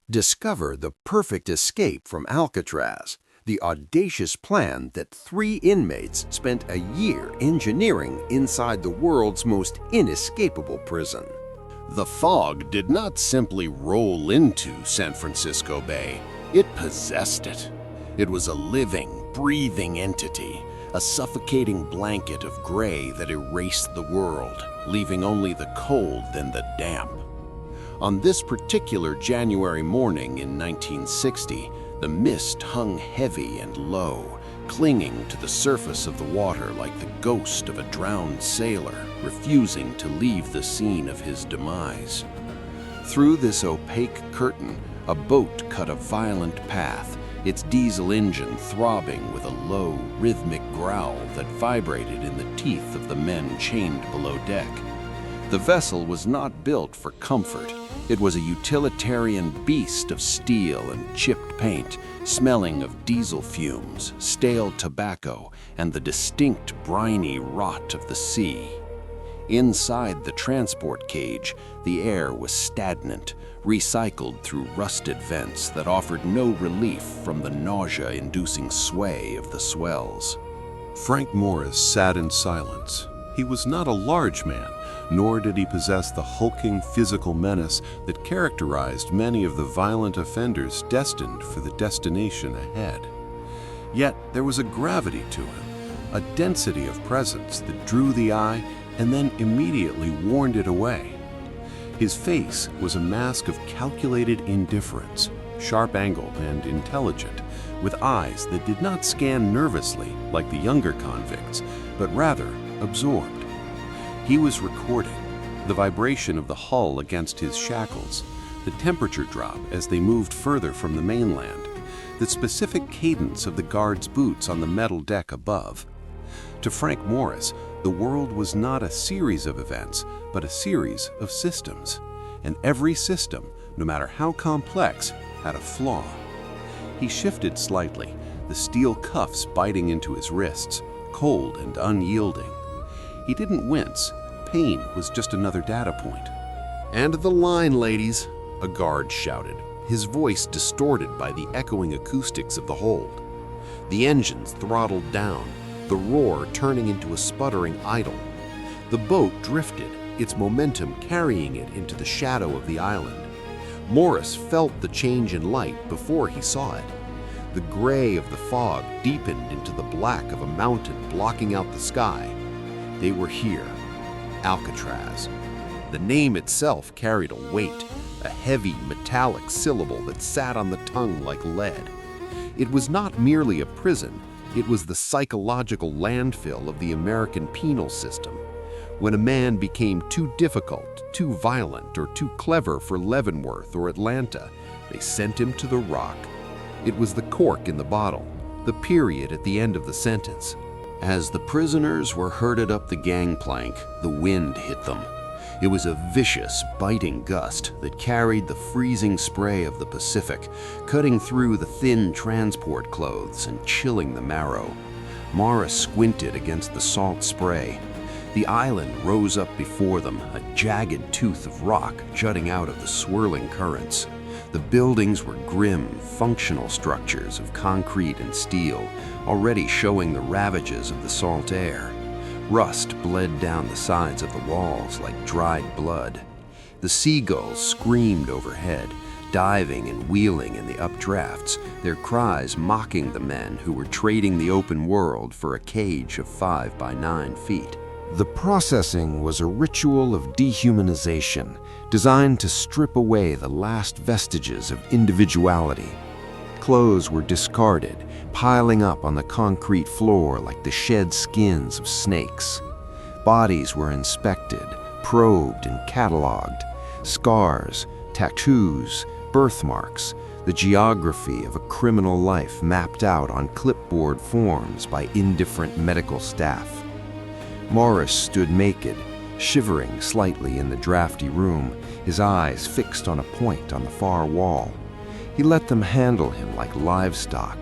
Discover the perfect escape from Alcatraz, the audacious plan that 3 inmates spent a year engineering inside the world's most inescapable prison. The fog did not simply roll into San Francisco Bay, it possessed it. It was a living, breathing entity, a suffocating blanket of gray that erased the world, leaving only the cold and the damp. On this particular January morning in 1960, the mist hung heavy and low, clinging to the surface of the water like the ghost of a drowned sailor, refusing to leave the scene of his demise. Through this opaque curtain, a boat cut a violent path, its diesel engine throbbing with a low, rhythmic growl that vibrated in the teeth of the men chained below deck. The vessel was not built for comfort. It was a utilitarian beast of steel and chipped paint, smelling of diesel fumes, stale tobacco, and the distinct briny rot of the sea. Inside the transport cage, the air was stagnant, recycled through rusted vents that offered no relief from the nausea-inducing sway of the swells. Frank Morris sat in silence. He was not a large man, nor did he possess the hulking physical menace that characterized many of the violent offenders destined for the destination ahead. Yet there was a gravity to him, a density of presence that drew the eye and then immediately warned it away. His face was a mask of calculated indifference, sharp-angled and intelligent, with eyes that did not scan nervously like the younger convicts, but rather absorbed. He was recording the vibration of the hull against his shackles, the temperature drop as they moved further from the mainland, the specific cadence of the guards' boots on the metal deck above. To Frank Morris, the world was not a series of events, but a series of systems. And every system, no matter how complex, had a flaw. He shifted slightly, the steel cuffs biting into his wrists, cold and unyielding. He didn't wince. Pain was just another data point. "And the line, ladies," a guard shouted, his voice distorted by the echoing acoustics of the hold. The engines throttled down, the roar turning into a sputtering idle. The boat drifted, its momentum carrying it into the shadow of the island. Morris felt the change in light before he saw it. The gray of the fog deepened into the black of a mountain blocking out the sky. They were here, Alcatraz. The name itself carried a weight, a heavy metallic syllable that sat on the tongue like lead. It was not merely a prison, it was the psychological landfill of the American penal system. When a man became too difficult, too violent, or too clever for Leavenworth or Atlanta, they sent him to the rock. It was the cork in the bottle, the period at the end of the sentence. As the prisoners were herded up the gangplank, the wind hit them. It was a vicious, biting gust that carried the freezing spray of the Pacific, cutting through the thin transport clothes and chilling the marrow. Morris squinted against the salt spray. The island rose up before them, a jagged tooth of rock jutting out of the swirling currents. The buildings were grim, functional structures of concrete and steel, already showing the ravages of the salt air. Rust bled down the sides of the walls like dried blood. The seagulls screamed overhead, diving and wheeling in the updrafts, their cries mocking the men who were trading the open world for a cage of 5 by 9 feet. The processing was a ritual of dehumanization, designed to strip away the last vestiges of individuality. Clothes were discarded, piling up on the concrete floor like the shed skins of snakes. Bodies were inspected, probed, and cataloged. Scars, tattoos, birthmarks, the geography of a criminal life mapped out on clipboard forms by indifferent medical staff. Morris stood naked, shivering slightly in the drafty room, his eyes fixed on a point on the far wall. He let them handle him like livestock.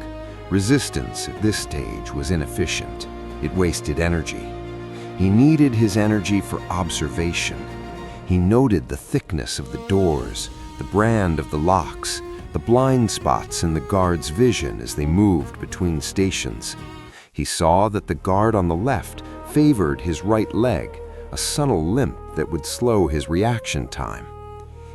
Resistance at this stage was inefficient. It wasted energy. He needed his energy for observation. He noted the thickness of the doors, the brand of the locks, the blind spots in the guard's vision as they moved between stations. He saw that the guard on the left favored his right leg, a subtle limp that would slow his reaction time.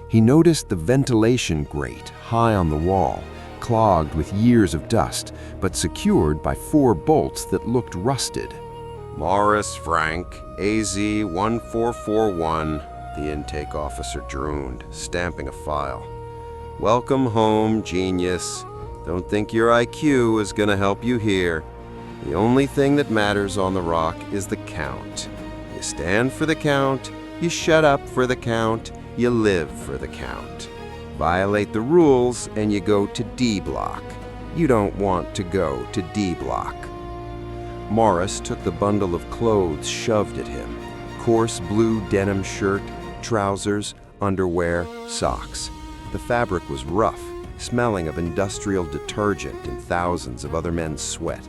He noticed the ventilation grate high on the wall, clogged with years of dust, but secured by 4 bolts that looked rusted. Morris Frank, AZ 1441, the intake officer droned, stamping a file. Welcome home, genius. Don't think your IQ is gonna help you here. The only thing that matters on the rock is the count. You stand for the count, you shut up for the count, you live for the count. Violate the rules and you go to D block. You don't want to go to D block. Morris took the bundle of clothes shoved at him. Coarse blue denim shirt, trousers, underwear, socks. The fabric was rough, smelling of industrial detergent and thousands of other men's sweat.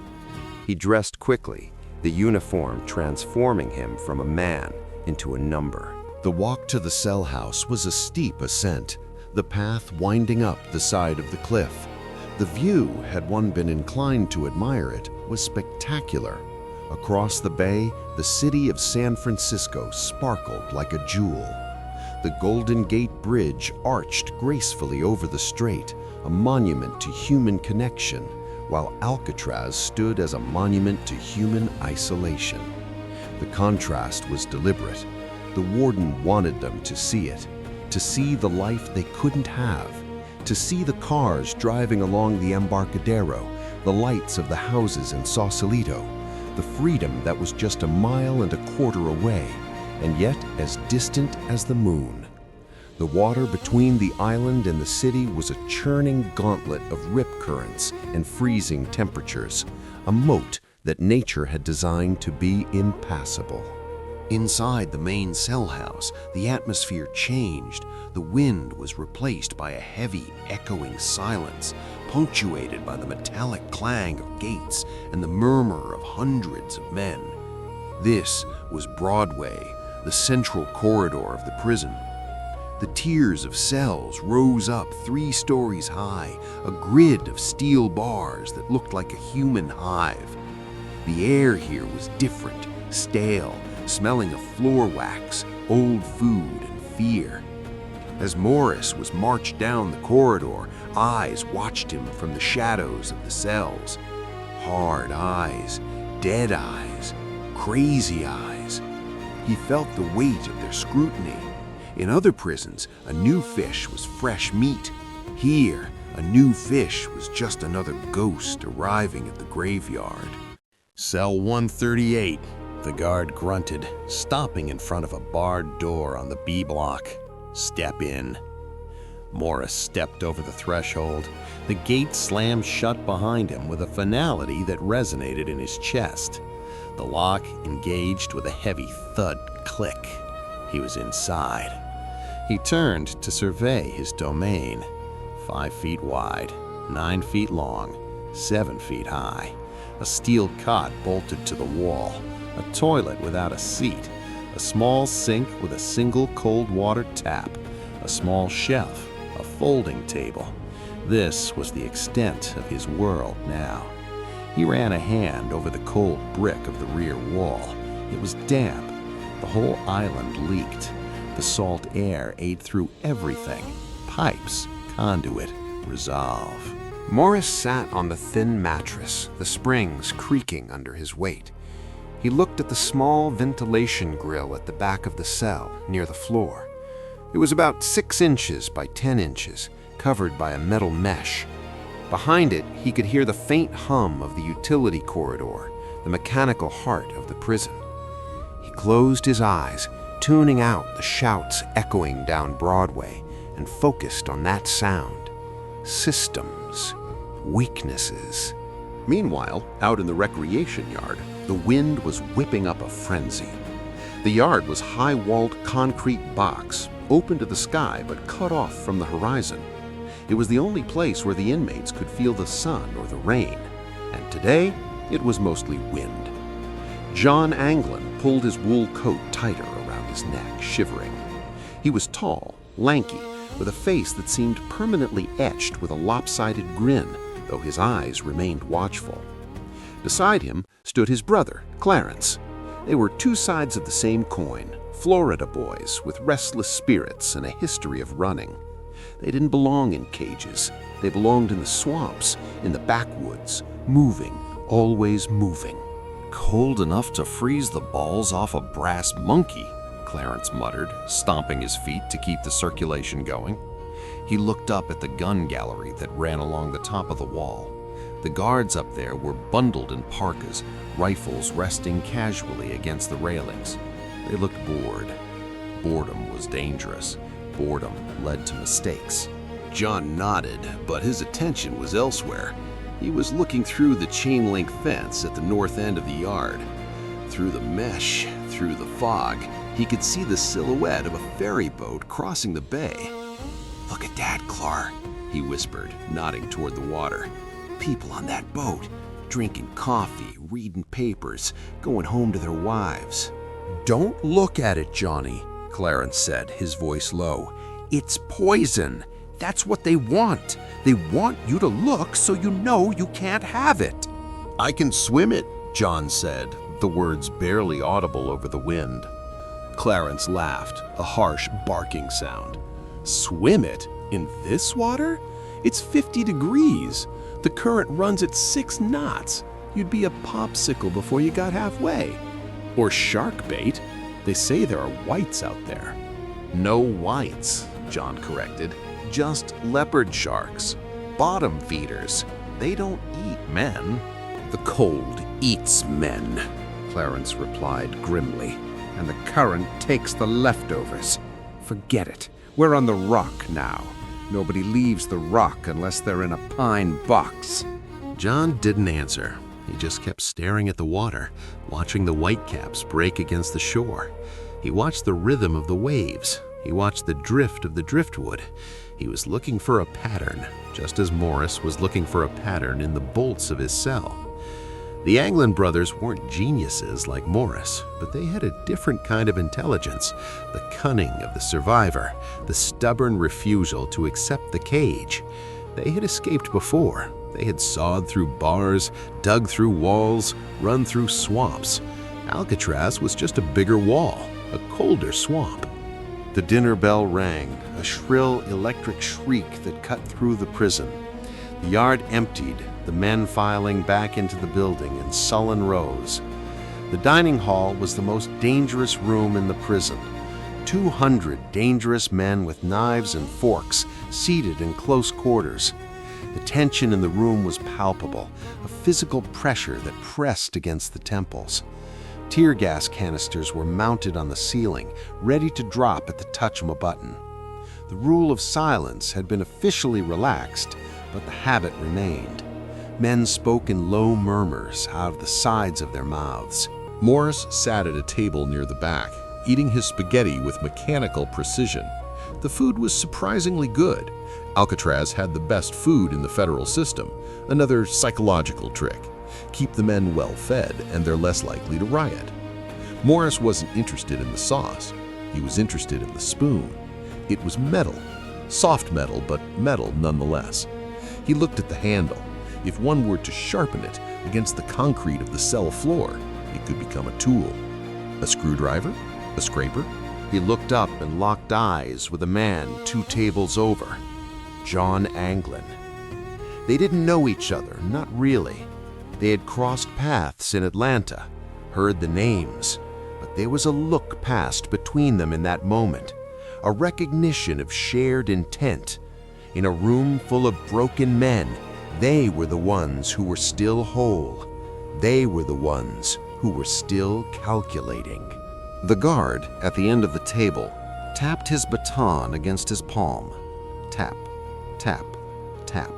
He dressed quickly, the uniform transforming him from a man into a number. The walk to the cell house was a steep ascent, the path winding up the side of the cliff. The view, had one been inclined to admire it, was spectacular. Across the bay, the city of San Francisco sparkled like a jewel. The Golden Gate Bridge arched gracefully over the strait, a monument to human connection, while Alcatraz stood as a monument to human isolation. The contrast was deliberate. The warden wanted them to see it, to see the life they couldn't have, to see the cars driving along the Embarcadero, the lights of the houses in Sausalito, the freedom that was just 1.25 miles away, and yet as distant as the moon. The water between the island and the city was a churning gauntlet of rip currents and freezing temperatures, a moat that nature had designed to be impassable. Inside the main cell house, the atmosphere changed. The wind was replaced by a heavy, echoing silence, punctuated by the metallic clang of gates and the murmur of hundreds of men. This was Broadway, the central corridor of the prison. The tiers of cells rose up 3 stories high, a grid of steel bars that looked like a human hive. The air here was different, stale, smelling of floor wax, old food, and fear. As Morris was marched down the corridor, eyes watched him from the shadows of the cells. Hard eyes, dead eyes, crazy eyes. He felt the weight of their scrutiny. In other prisons, a new fish was fresh meat. Here, a new fish was just another ghost arriving at the graveyard. Cell 138, the guard grunted, stopping in front of a barred door on the B block. Step in. Morris stepped over the threshold. The gate slammed shut behind him with a finality that resonated in his chest. The lock engaged with a heavy thud click. He was inside. He turned to survey his domain. 5 feet wide, 9 feet long, 7 feet high. A steel cot bolted to the wall, a toilet without a seat, a small sink with a single cold water tap, a small shelf, a folding table. This was the extent of his world now. He ran a hand over the cold brick of the rear wall. It was damp. The whole island leaked. The salt air ate through everything. Pipes, conduit, resolve. Morris sat on the thin mattress, the springs creaking under his weight. He looked at the small ventilation grill at the back of the cell, near the floor. It was about 6 inches by 10 inches, covered by a metal mesh. Behind it, he could hear the faint hum of the utility corridor, the mechanical heart of the prison. He closed his eyes, tuning out the shouts echoing down Broadway, and focused on that sound. Systems, weaknesses. Meanwhile, out in the recreation yard, the wind was whipping up a frenzy. The yard was high-walled concrete box, open to the sky but cut off from the horizon. It was the only place where the inmates could feel the sun or the rain, and today it was mostly wind. John Anglin pulled his wool coat tighter around his neck, shivering. He was tall, lanky, with a face that seemed permanently etched with a lopsided grin, though his eyes remained watchful. Beside him stood his brother, Clarence. They were two sides of the same coin, Florida boys with restless spirits and a history of running. They didn't belong in cages. They belonged in the swamps, in the backwoods, moving, always moving. "Cold enough to freeze the balls off a brass monkey," Clarence muttered, stomping his feet to keep the circulation going. He looked up at the gun gallery that ran along the top of the wall. The guards up there were bundled in parkas, rifles resting casually against the railings. They looked bored. Boredom was dangerous. Boredom led to mistakes. John nodded, but his attention was elsewhere. He was looking through the chain-link fence at the north end of the yard. Through the mesh, through the fog, he could see the silhouette of a ferry boat crossing the bay. "Look at that, Clar," he whispered, nodding toward the water. "People on that boat, drinking coffee, reading papers, going home to their wives." "Don't look at it, Johnny," Clarence said, his voice low. "It's poison. That's what they want. They want you to look so you know you can't have it." "I can swim it," John said, the words barely audible over the wind. Clarence laughed, a harsh barking sound. "Swim it? In this water? It's 50 degrees. The current runs at 6 knots. You'd be a popsicle before you got halfway. Or shark bait. They say there are whites out there." "No whites," John corrected. "Just leopard sharks. Bottom feeders. They don't eat men." "The cold eats men," Clarence replied grimly, "and the current takes the leftovers. Forget it. We're on the rock now. Nobody leaves the rock unless they're in a pine box." John didn't answer. He just kept staring at the water, watching the whitecaps break against the shore. He watched the rhythm of the waves. He watched the drift of the driftwood. He was looking for a pattern, just as Morris was looking for a pattern in the bolts of his cell. The Anglin brothers weren't geniuses like Morris, but they had a different kind of intelligence, the cunning of the survivor, the stubborn refusal to accept the cage. They had escaped before. They had sawed through bars, dug through walls, run through swamps. Alcatraz was just a bigger wall, a colder swamp. The dinner bell rang, a shrill electric shriek that cut through the prison. The yard emptied, the men filing back into the building in sullen rows. The dining hall was the most dangerous room in the prison. 200 dangerous men with knives and forks, seated in close quarters. The tension in the room was palpable, a physical pressure that pressed against the temples. Tear gas canisters were mounted on the ceiling, ready to drop at the touch of a button. The rule of silence had been officially relaxed, but the habit remained. Men spoke in low murmurs out of the sides of their mouths. Morris sat at a table near the back, eating his spaghetti with mechanical precision. The food was surprisingly good. Alcatraz had the best food in the federal system, another psychological trick. Keep the men well fed and they're less likely to riot. Morris wasn't interested in the sauce. He was interested in the spoon. It was metal. Soft metal, but metal nonetheless. He looked at the handle. If one were to sharpen it against the concrete of the cell floor, it could become a tool. A screwdriver? A scraper? He looked up and locked eyes with a man 2 tables over, John Anglin. They didn't know each other, not really. They had crossed paths in Atlanta, heard the names, but there was a look passed between them in that moment, a recognition of shared intent. In a room full of broken men, they were the ones who were still whole. They were the ones who were still calculating. The guard at the end of the table tapped his baton against his palm. Tap, tap, tap.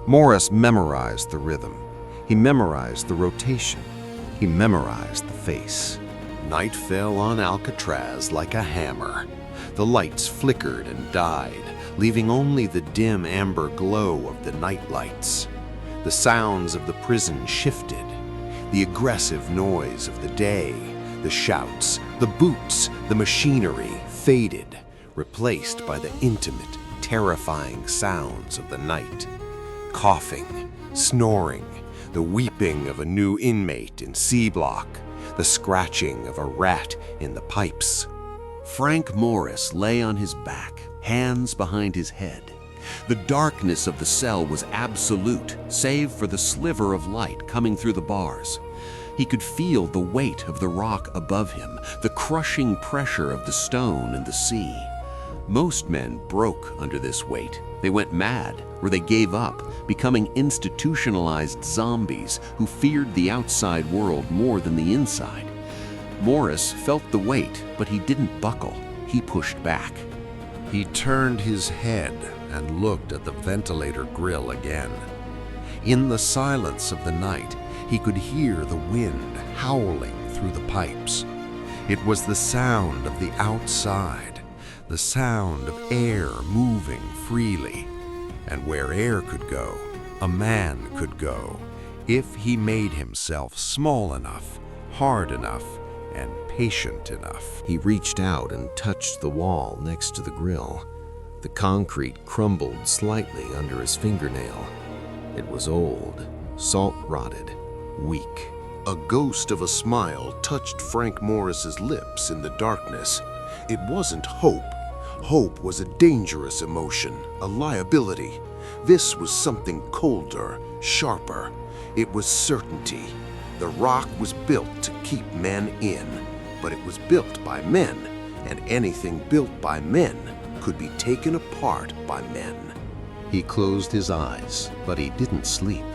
Morris memorized the rhythm. He memorized the rotation. He memorized the face. Night fell on Alcatraz like a hammer. The lights flickered and died, leaving only the dim amber glow of the night lights. The sounds of the prison shifted. The aggressive noise of the day, the shouts, the boots, the machinery faded, replaced by the intimate, terrifying sounds of the night. Coughing, snoring, the weeping of a new inmate in C block, the scratching of a rat in the pipes. Frank Morris lay on his back, hands behind his head. The darkness of the cell was absolute, save for the sliver of light coming through the bars. He could feel the weight of the rock above him, the crushing pressure of the stone and the sea. Most men broke under this weight. They went mad, or they gave up, becoming institutionalized zombies who feared the outside world more than the inside. Morris felt the weight, but he didn't buckle. He pushed back. He turned his head and looked at the ventilator grill again. In the silence of the night, he could hear the wind howling through the pipes. It was the sound of the outside, the sound of air moving freely. And where air could go, a man could go, if he made himself small enough, hard enough, and patient enough. He reached out and touched the wall next to the grill. The concrete crumbled slightly under his fingernail. It was old, salt-rotted, weak. A ghost of a smile touched Frank Morris's lips in the darkness. It wasn't hope. Hope was a dangerous emotion, a liability. This was something colder, sharper. It was certainty. The rock was built to keep men in, but it was built by men, and anything built by men could be taken apart by men. He closed his eyes, but he didn't sleep.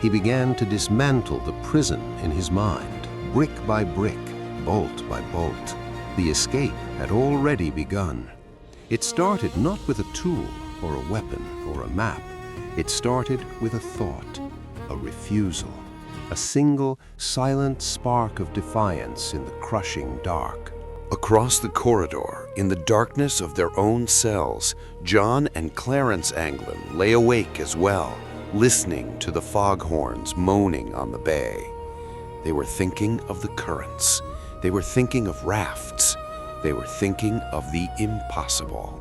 He began to dismantle the prison in his mind, brick by brick, bolt by bolt. The escape had already begun. It started not with a tool or a weapon or a map. It started with a thought, a refusal, a single silent spark of defiance in the crushing dark. Across the corridor, in the darkness of their own cells, John and Clarence Anglin lay awake as well, listening to the foghorns moaning on the bay. They were thinking of the currents. They were thinking of rafts. They were thinking of the impossible.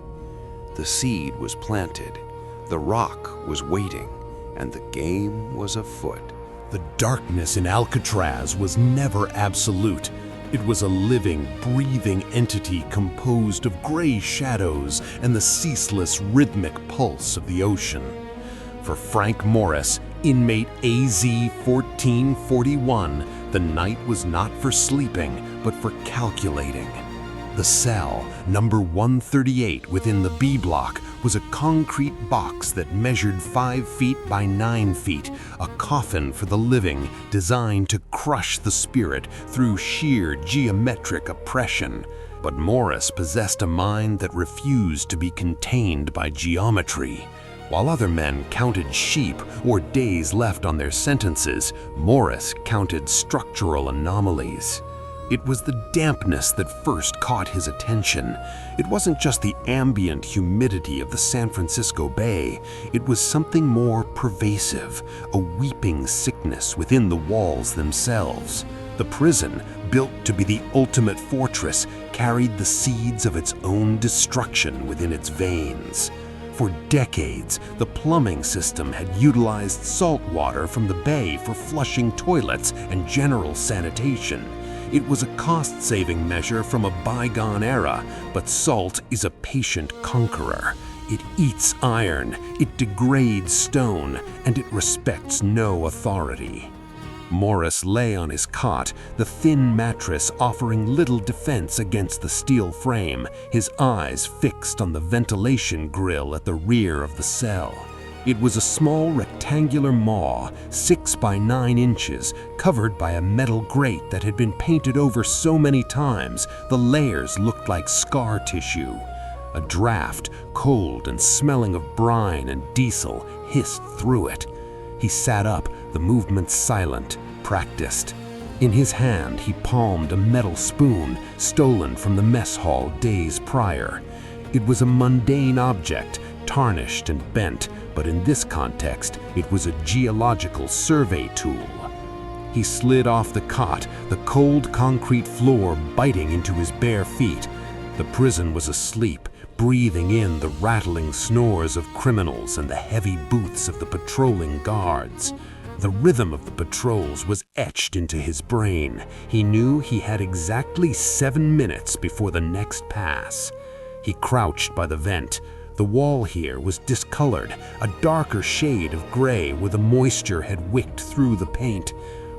The seed was planted. The rock was waiting, and the game was afoot. The darkness in Alcatraz was never absolute. It was a living, breathing entity composed of gray shadows and the ceaseless rhythmic pulse of the ocean. For Frank Morris, inmate AZ 1441, the night was not for sleeping, but for calculating. The cell, number 138 within the B block, was a concrete box that measured 5 feet by 9 feet, a coffin for the living designed to crush the spirit through sheer geometric oppression. But Morris possessed a mind that refused to be contained by geometry. While other men counted sheep or days left on their sentences, Morris counted structural anomalies. It was the dampness that first caught his attention. It wasn't just the ambient humidity of the San Francisco Bay. It was something more pervasive, a weeping sickness within the walls themselves. The prison, built to be the ultimate fortress, carried the seeds of its own destruction within its veins. For decades, the plumbing system had utilized salt water from the bay for flushing toilets and general sanitation. It was a cost-saving measure from a bygone era, but salt is a patient conqueror. It eats iron, it degrades stone, and it respects no authority. Morris lay on his cot, the thin mattress offering little defense against the steel frame, his eyes fixed on the ventilation grill at the rear of the cell. It was a small rectangular maw, 6 by 9 inches, covered by a metal grate that had been painted over so many times the layers looked like scar tissue. A draft, cold and smelling of brine and diesel, hissed through it. He sat up, the movement silent, practiced. In his hand, he palmed a metal spoon, stolen from the mess hall days prior. It was a mundane object, tarnished and bent, but in this context, it was a geological survey tool. He slid off the cot, the cold concrete floor biting into his bare feet. The prison was asleep, breathing in the rattling snores of criminals and the heavy boots of the patrolling guards. The rhythm of the patrols was etched into his brain. He knew he had exactly 7 minutes before the next pass. He crouched by the vent. The wall here was discolored, a darker shade of gray where the moisture had wicked through the paint.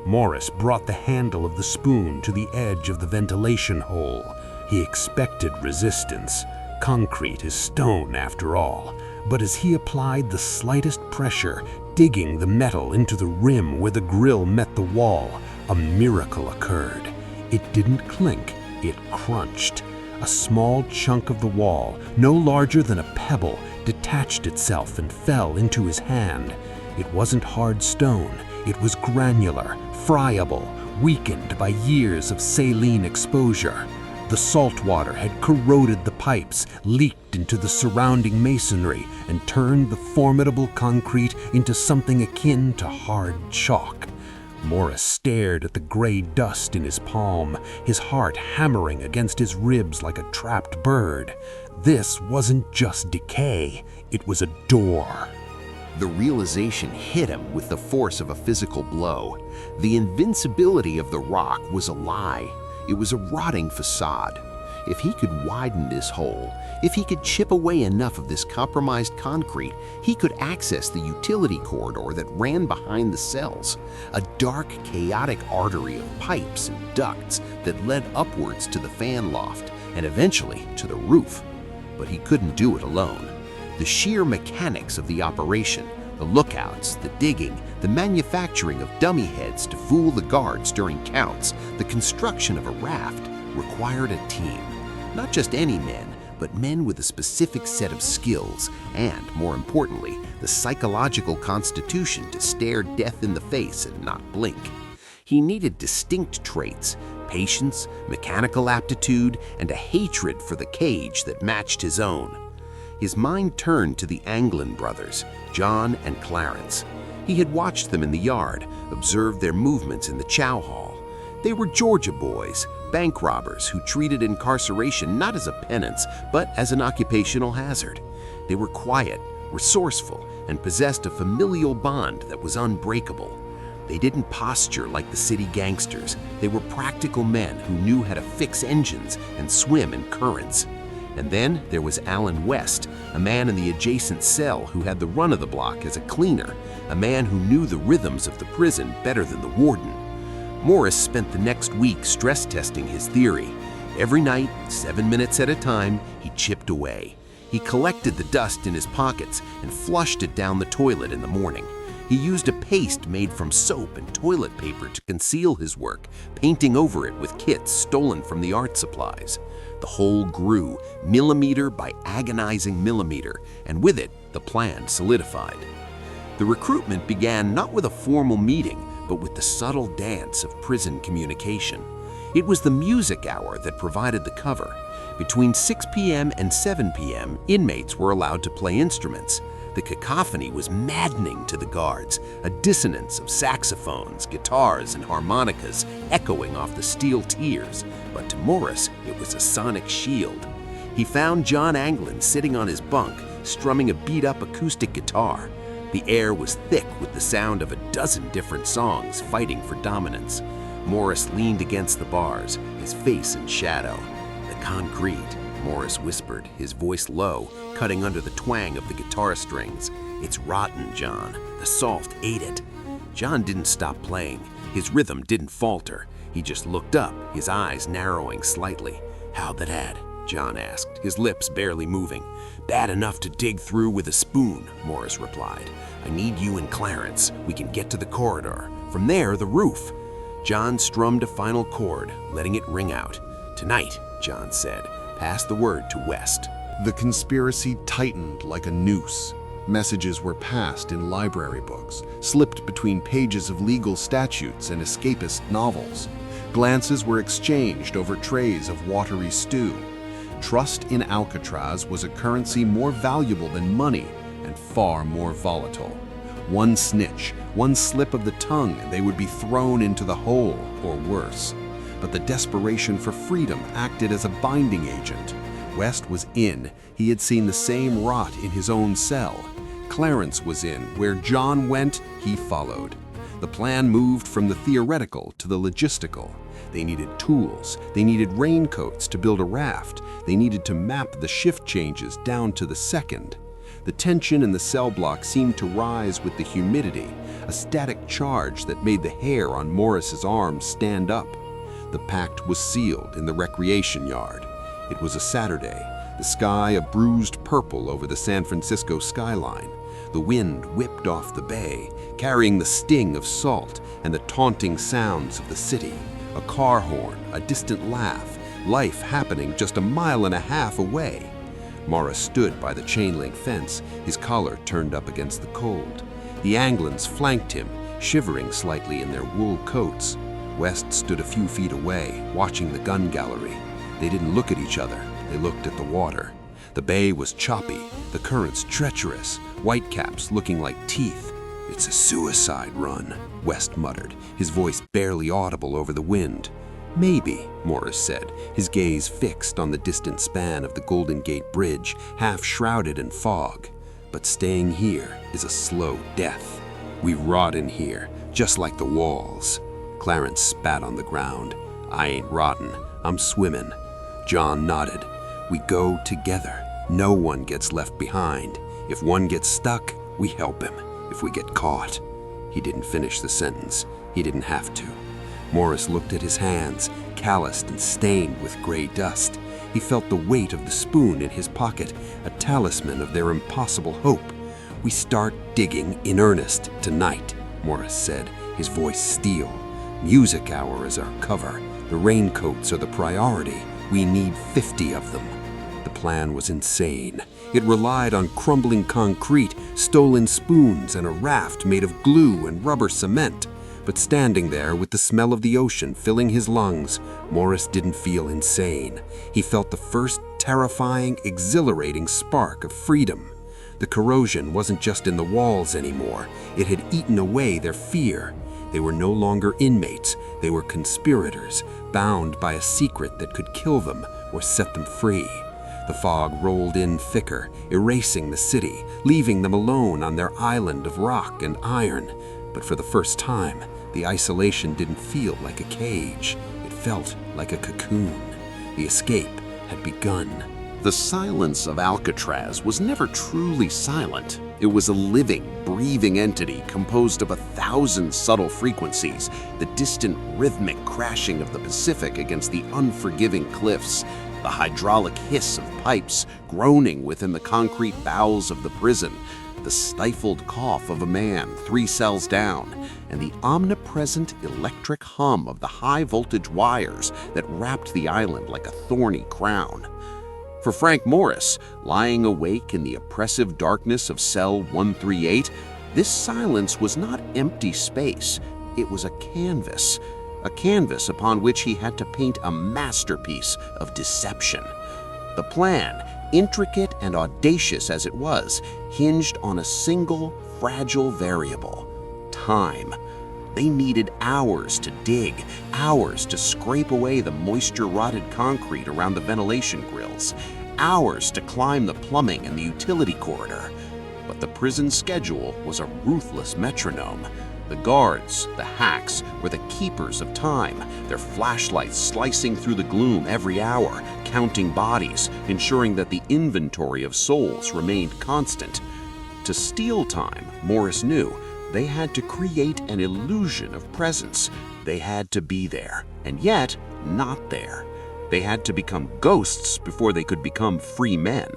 Morris brought the handle of the spoon to the edge of the ventilation hole. He expected resistance. Concrete is stone after all. But as he applied the slightest pressure, digging the metal into the rim where the grill met the wall, a miracle occurred. It didn't clink, it crunched. A small chunk of the wall, no larger than a pebble, detached itself and fell into his hand. It wasn't hard stone, it was granular, friable, weakened by years of saline exposure. The salt water had corroded the pipes, leaked into the surrounding masonry, and turned the formidable concrete into something akin to hard chalk. Morris stared at the gray dust in his palm, his heart hammering against his ribs like a trapped bird. This wasn't just decay, it was a door. The realization hit him with the force of a physical blow. The invincibility of the rock was a lie. It was a rotting facade. If he could widen this hole, if he could chip away enough of this compromised concrete, he could access the utility corridor that ran behind the cells, a dark, chaotic artery of pipes and ducts that led upwards to the fan loft and eventually to the roof. But he couldn't do it alone. The sheer mechanics of the operation, the lookouts, the digging, the manufacturing of dummy heads to fool the guards during counts, the construction of a raft, required a team. Not just any men, but men with a specific set of skills and, more importantly, the psychological constitution to stare death in the face and not blink. He needed distinct traits, patience, mechanical aptitude, and a hatred for the cage that matched his own. His mind turned to the Anglin brothers, John and Clarence. He had watched them in the yard, observed their movements in the chow hall. They were Georgia boys, bank robbers who treated incarceration not as a penance, but as an occupational hazard. They were quiet, resourceful, and possessed a familial bond that was unbreakable. They didn't posture like the city gangsters. They were practical men who knew how to fix engines and swim in currents. And then there was Alan West, a man in the adjacent cell who had the run of the block as a cleaner, a man who knew the rhythms of the prison better than the warden. Morris spent the next week stress testing his theory. Every night, 7 minutes at a time, he chipped away. He collected the dust in his pockets and flushed it down the toilet in the morning. He used a paste made from soap and toilet paper to conceal his work, painting over it with kits stolen from the art supplies. The hole grew, millimeter by agonizing millimeter, and with it, the plan solidified. The recruitment began not with a formal meeting, but with the subtle dance of prison communication. It was the music hour that provided the cover. Between 6 p.m. and 7 p.m., inmates were allowed to play instruments. The cacophony was maddening to the guards, a dissonance of saxophones, guitars, and harmonicas echoing off the steel tiers. But to Morris, it was a sonic shield. He found John Anglin sitting on his bunk, strumming a beat-up acoustic guitar. The air was thick with the sound of a dozen different songs fighting for dominance. Morris leaned against the bars, his face in shadow. "The concrete," Morris whispered, his voice low, cutting under the twang of the guitar strings. "It's rotten, John. The salt ate it." John didn't stop playing. His rhythm didn't falter. He just looked up, his eyes narrowing slightly. "How bad?" John asked, his lips barely moving. "Bad enough to dig through with a spoon," Morris replied. "I need you and Clarence. We can get to the corridor. From there, the roof." John strummed a final chord, letting it ring out. "Tonight," John said. "Pass the word to West." The conspiracy tightened like a noose. Messages were passed in library books, slipped between pages of legal statutes and escapist novels. Glances were exchanged over trays of watery stew. Trust in Alcatraz was a currency more valuable than money and far more volatile. One snitch, one slip of the tongue, and they would be thrown into the hole, or worse. But the desperation for freedom acted as a binding agent. West was in. He had seen the same rot in his own cell. Clarence was in. Where John went, he followed. The plan moved from the theoretical to the logistical. They needed tools. They needed raincoats to build a raft. They needed to map the shift changes down to the second. The tension in the cell block seemed to rise with the humidity, a static charge that made the hair on Morris's arms stand up. The pact was sealed in the recreation yard. It was a Saturday, the sky a bruised purple over the San Francisco skyline. The wind whipped off the bay, carrying the sting of salt and the taunting sounds of the city. A car horn, a distant laugh, life happening just a mile and a half away. Morris stood by the chain-link fence, his collar turned up against the cold. The Anglins flanked him, shivering slightly in their wool coats. West stood a few feet away, watching the gun gallery. They didn't look at each other, they looked at the water. The bay was choppy, the currents treacherous, whitecaps looking like teeth. "It's a suicide run," West muttered, his voice barely audible over the wind. "Maybe," Morris said, his gaze fixed on the distant span of the Golden Gate Bridge, half shrouded in fog. "But staying here is a slow death. We rot in here, just like the walls." Clarence spat on the ground. "I ain't rotten, I'm swimming." John nodded. "We go together. No one gets left behind. If one gets stuck, we help him. If we get caught." He didn't finish the sentence. He didn't have to. Morris looked at his hands, calloused and stained with gray dust. He felt the weight of the spoon in his pocket, a talisman of their impossible hope. "We start digging in earnest tonight," Morris said, his voice steel. "Music hour is our cover. The raincoats are the priority. We need 50 of them." The plan was insane. It relied on crumbling concrete, stolen spoons, and a raft made of glue and rubber cement. But standing there with the smell of the ocean filling his lungs, Morris didn't feel insane. He felt the first terrifying, exhilarating spark of freedom. The corrosion wasn't just in the walls anymore. It had eaten away their fear. They were no longer inmates. They were conspirators, bound by a secret that could kill them or set them free. The fog rolled in thicker, erasing the city, leaving them alone on their island of rock and iron. But for the first time, the isolation didn't feel like a cage. It felt like a cocoon. The escape had begun. The silence of Alcatraz was never truly silent. It was a living, breathing entity composed of 1,000 subtle frequencies, the distant rhythmic crashing of the Pacific against the unforgiving cliffs, the hydraulic hiss of pipes groaning within the concrete bowels of the prison, the stifled cough of a man 3 cells down, and the omnipresent electric hum of the high-voltage wires that wrapped the island like a thorny crown. For Frank Morris, lying awake in the oppressive darkness of cell 138, this silence was not empty space. It was a canvas upon which he had to paint a masterpiece of deception. The plan, intricate and audacious as it was, hinged on a single, fragile variable: time. They needed hours to dig, hours to scrape away the moisture-rotted concrete around the ventilation grills, hours to climb the plumbing and the utility corridor. But the prison schedule was a ruthless metronome. The guards, the hacks, were the keepers of time, their flashlights slicing through the gloom every hour, counting bodies, ensuring that the inventory of souls remained constant. To steal time, Morris knew, they had to create an illusion of presence. They had to be there, and yet not there. They had to become ghosts before they could become free men.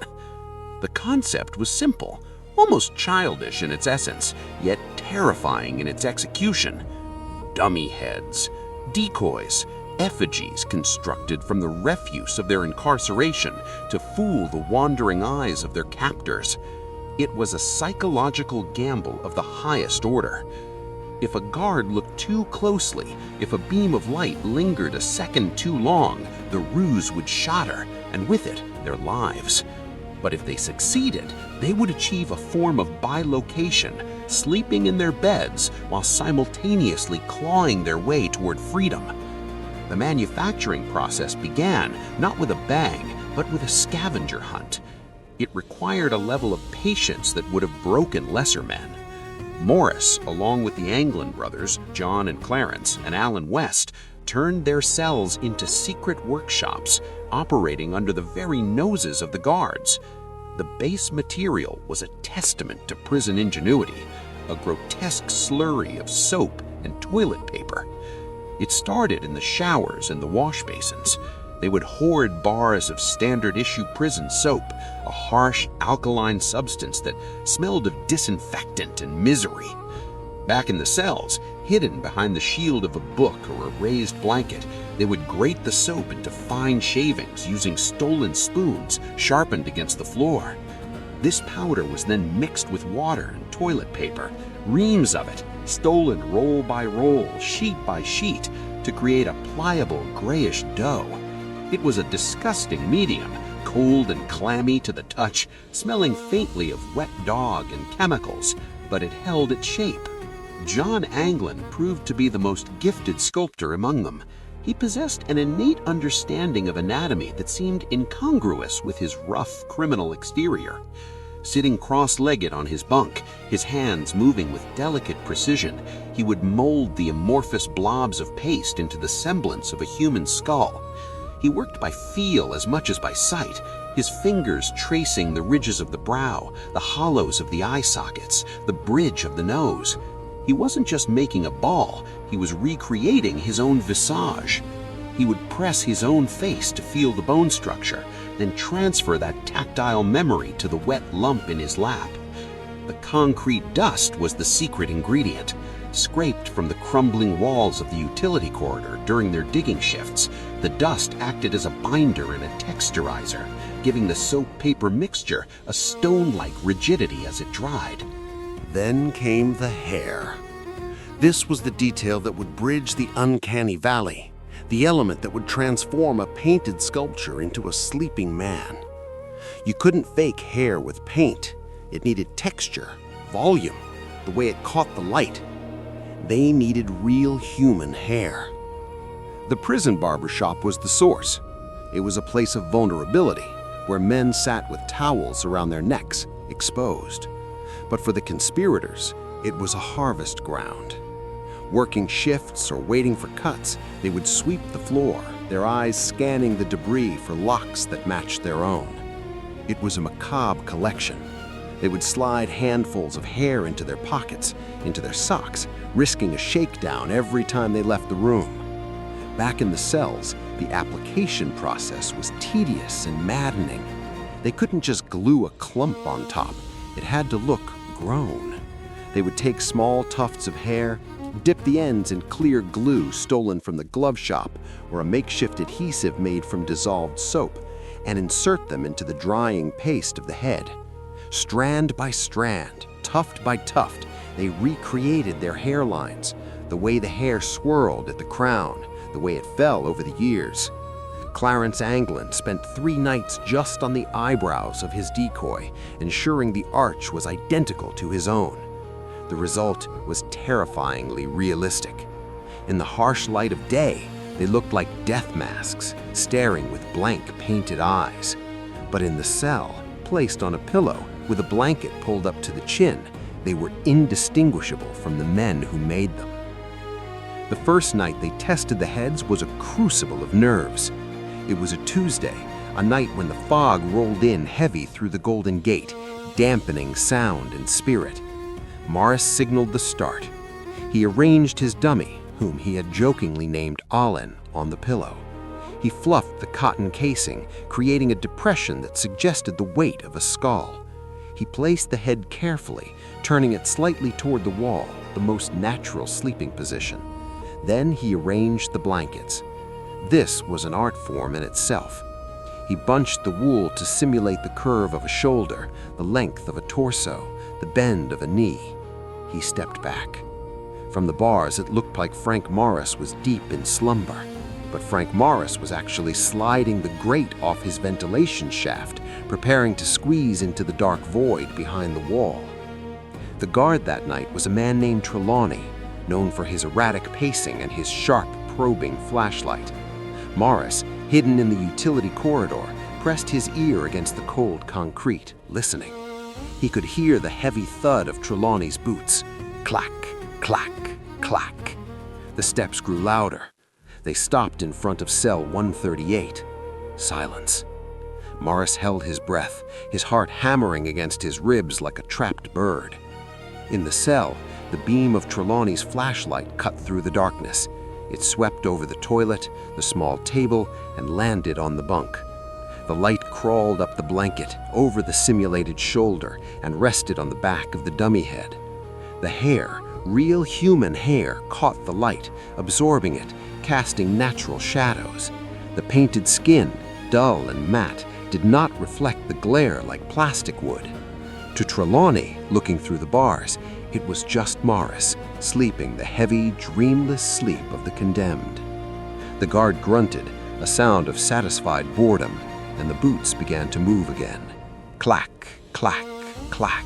The concept was simple, almost childish in its essence, yet terrifying in its execution. Dummy heads, decoys, effigies constructed from the refuse of their incarceration to fool the wandering eyes of their captors. It was a psychological gamble of the highest order. If a guard looked too closely, if a beam of light lingered a second too long, the ruse would shatter, and with it, their lives. But if they succeeded, they would achieve a form of bilocation, sleeping in their beds while simultaneously clawing their way toward freedom. The manufacturing process began not with a bang, but with a scavenger hunt. It required a level of patience that would have broken lesser men. Morris, along with the Anglin brothers, John and Clarence, and Alan West, turned their cells into secret workshops, operating under the very noses of the guards. The base material was a testament to prison ingenuity, a grotesque slurry of soap and toilet paper. It started in the showers and the wash basins. They would hoard bars of standard-issue prison soap, a harsh, alkaline substance that smelled of disinfectant and misery. Back in the cells, hidden behind the shield of a book or a raised blanket, they would grate the soap into fine shavings using stolen spoons sharpened against the floor. This powder was then mixed with water and toilet paper, reams of it, stolen roll by roll, sheet by sheet, to create a pliable, grayish dough. It was a disgusting medium, cold and clammy to the touch, smelling faintly of wet dog and chemicals, but it held its shape. John Anglin proved to be the most gifted sculptor among them. He possessed an innate understanding of anatomy that seemed incongruous with his rough, criminal exterior. Sitting cross-legged on his bunk, his hands moving with delicate precision, he would mold the amorphous blobs of paste into the semblance of a human skull. He worked by feel as much as by sight, his fingers tracing the ridges of the brow, the hollows of the eye sockets, the bridge of the nose. He wasn't just making a ball, he was recreating his own visage. He would press his own face to feel the bone structure, then transfer that tactile memory to the wet lump in his lap. The concrete dust was the secret ingredient. Scraped from the crumbling walls of the utility corridor during their digging shifts, the dust acted as a binder and a texturizer, giving the soap-paper mixture a stone-like rigidity as it dried. Then came the hair. This was the detail that would bridge the uncanny valley, the element that would transform a painted sculpture into a sleeping man. You couldn't fake hair with paint. It needed texture, volume, the way it caught the light. They needed real human hair. The prison barbershop was the source. It was a place of vulnerability, where men sat with towels around their necks, exposed. But for the conspirators, it was a harvest ground. Working shifts or waiting for cuts, they would sweep the floor, their eyes scanning the debris for locks that matched their own. It was a macabre collection. They would slide handfuls of hair into their pockets, into their socks, risking a shakedown every time they left the room. Back in the cells, the application process was tedious and maddening. They couldn't just glue a clump on top. It had to look grown. They would take small tufts of hair, dip the ends in clear glue stolen from the glove shop or a makeshift adhesive made from dissolved soap, and insert them into the drying paste of the head. Strand by strand, tuft by tuft, they recreated their hairlines, the way the hair swirled at the crown, the way it fell over the years. Clarence Anglin spent 3 nights just on the eyebrows of his decoy, ensuring the arch was identical to his own. The result was terrifyingly realistic. In the harsh light of day, they looked like death masks, staring with blank, painted eyes. But in the cell, placed on a pillow with a blanket pulled up to the chin, they were indistinguishable from the men who made them. The first night they tested the heads was a crucible of nerves. It was a Tuesday, a night when the fog rolled in heavy through the Golden Gate, dampening sound and spirit. Morris signaled the start. He arranged his dummy, whom he had jokingly named Alcatraz, on the pillow. He fluffed the cotton casing, creating a depression that suggested the weight of a skull. He placed the head carefully, turning it slightly toward the wall, the most natural sleeping position. Then he arranged the blankets. This was an art form in itself. He bunched the wool to simulate the curve of a shoulder, the length of a torso, the bend of a knee. He stepped back. From the bars, it looked like Frank Morris was deep in slumber. But Frank Morris was actually sliding the grate off his ventilation shaft, preparing to squeeze into the dark void behind the wall. The guard that night was a man named Trelawney, known for his erratic pacing and his sharp, probing flashlight. Morris, hidden in the utility corridor, pressed his ear against the cold concrete, listening. He could hear the heavy thud of Trelawney's boots. Clack, clack, clack. The steps grew louder. They stopped in front of cell 138. Silence. Morris held his breath, his heart hammering against his ribs like a trapped bird. In the cell, the beam of Trelawney's flashlight cut through the darkness. It swept over the toilet, the small table, and landed on the bunk. The light crawled up the blanket, over the simulated shoulder, and rested on the back of the dummy head. The hair, real human hair, caught the light, absorbing it, casting natural shadows. The painted skin, dull and matte, did not reflect the glare like plastic would. To Trelawney, looking through the bars, it was just Morris, sleeping the heavy, dreamless sleep of the condemned. The guard grunted, a sound of satisfied boredom, and the boots began to move again. Clack, clack, clack.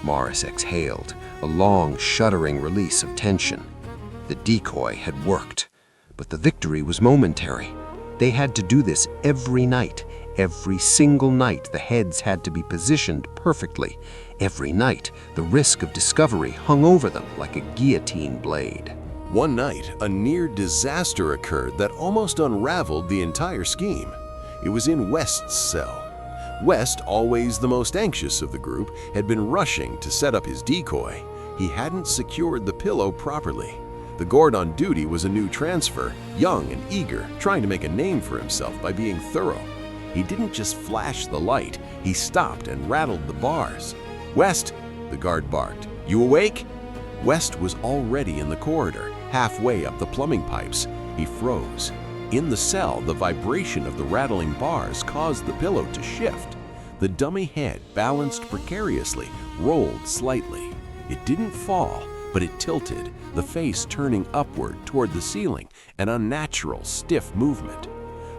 Morris exhaled, a long, shuddering release of tension. The decoy had worked, but the victory was momentary. They had to do this every night. Every single night, the heads had to be positioned perfectly. Every night, the risk of discovery hung over them like a guillotine blade. One night, a near disaster occurred that almost unraveled the entire scheme. It was in West's cell. West, always the most anxious of the group, had been rushing to set up his decoy. He hadn't secured the pillow properly. The guard on duty was a new transfer, young and eager, trying to make a name for himself by being thorough. He didn't just flash the light, he stopped and rattled the bars. "West," the guard barked, "you awake?" West was already in the corridor, halfway up the plumbing pipes. He froze. In the cell, the vibration of the rattling bars caused the pillow to shift. The dummy head balanced precariously, rolled slightly. It didn't fall, but it tilted, the face turning upward toward the ceiling, an unnatural, stiff movement.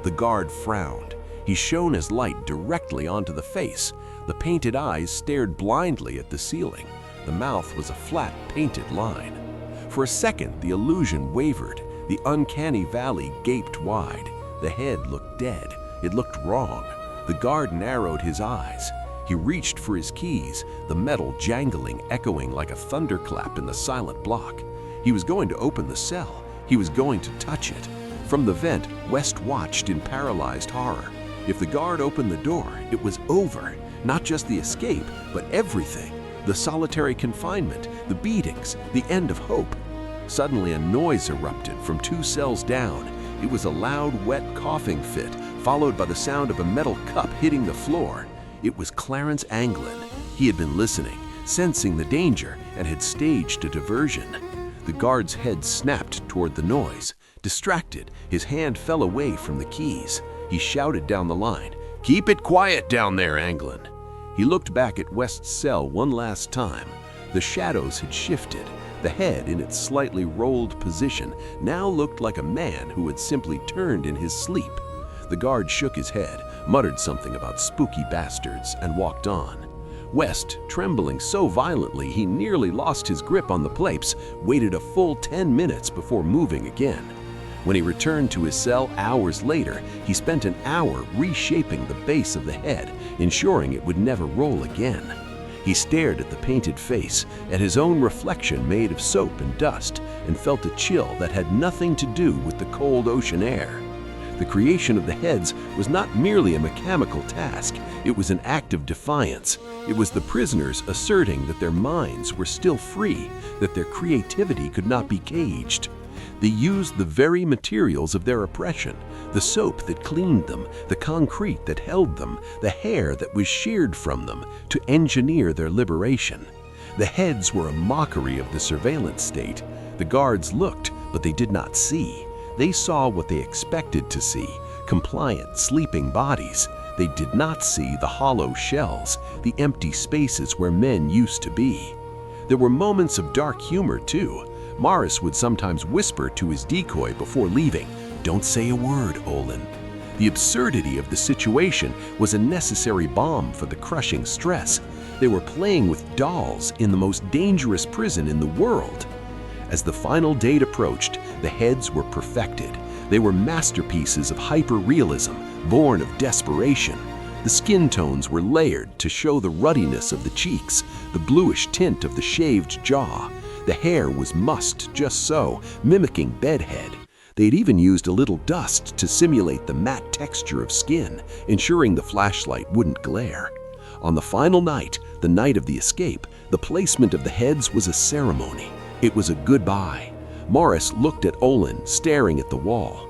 The guard frowned. He shone his light directly onto the face. The painted eyes stared blindly at the ceiling. The mouth was a flat, painted line. For a second, the illusion wavered. The uncanny valley gaped wide. The head looked dead. It looked wrong. The guard narrowed his eyes. He reached for his keys, the metal jangling, echoing like a thunderclap in the silent block. He was going to open the cell. He was going to touch it. From the vent, West watched in paralyzed horror. If the guard opened the door, it was over. Not just the escape, but everything. The solitary confinement, the beatings, the end of hope. Suddenly a noise erupted from 2 cells down. It was a loud, wet coughing fit, followed by the sound of a metal cup hitting the floor. It was Clarence Anglin. He had been listening, sensing the danger, and had staged a diversion. The guard's head snapped toward the noise. Distracted, his hand fell away from the keys. He shouted down the line, "Keep it quiet down there, Anglin." He looked back at West's cell one last time. The shadows had shifted. The head, in its slightly rolled position, now looked like a man who had simply turned in his sleep. The guard shook his head, muttered something about spooky bastards, and walked on. West, trembling so violently he nearly lost his grip on the plates, waited a full 10 minutes before moving again. When he returned to his cell hours later, he spent an hour reshaping the base of the head, ensuring it would never roll again. He stared at the painted face, at his own reflection made of soap and dust, and felt a chill that had nothing to do with the cold ocean air. The creation of the heads was not merely a mechanical task, it was an act of defiance. It was the prisoners asserting that their minds were still free, that their creativity could not be caged. They used the very materials of their oppression, the soap that cleaned them, the concrete that held them, the hair that was sheared from them, to engineer their liberation. The heads were a mockery of the surveillance state. The guards looked, but they did not see. They saw what they expected to see, compliant, sleeping bodies. They did not see the hollow shells, the empty spaces where men used to be. There were moments of dark humor, too. Morris would sometimes whisper to his decoy before leaving, "Don't say a word, Olin." The absurdity of the situation was a necessary balm for the crushing stress. They were playing with dolls in the most dangerous prison in the world. As the final date approached, the heads were perfected. They were masterpieces of hyper-realism, born of desperation. The skin tones were layered to show the ruddiness of the cheeks, the bluish tint of the shaved jaw. The hair was mussed just so, mimicking bedhead. They'd even used a little dust to simulate the matte texture of skin, ensuring the flashlight wouldn't glare. On the final night, the night of the escape, the placement of the heads was a ceremony. It was a goodbye. Morris looked at Olin, staring at the wall.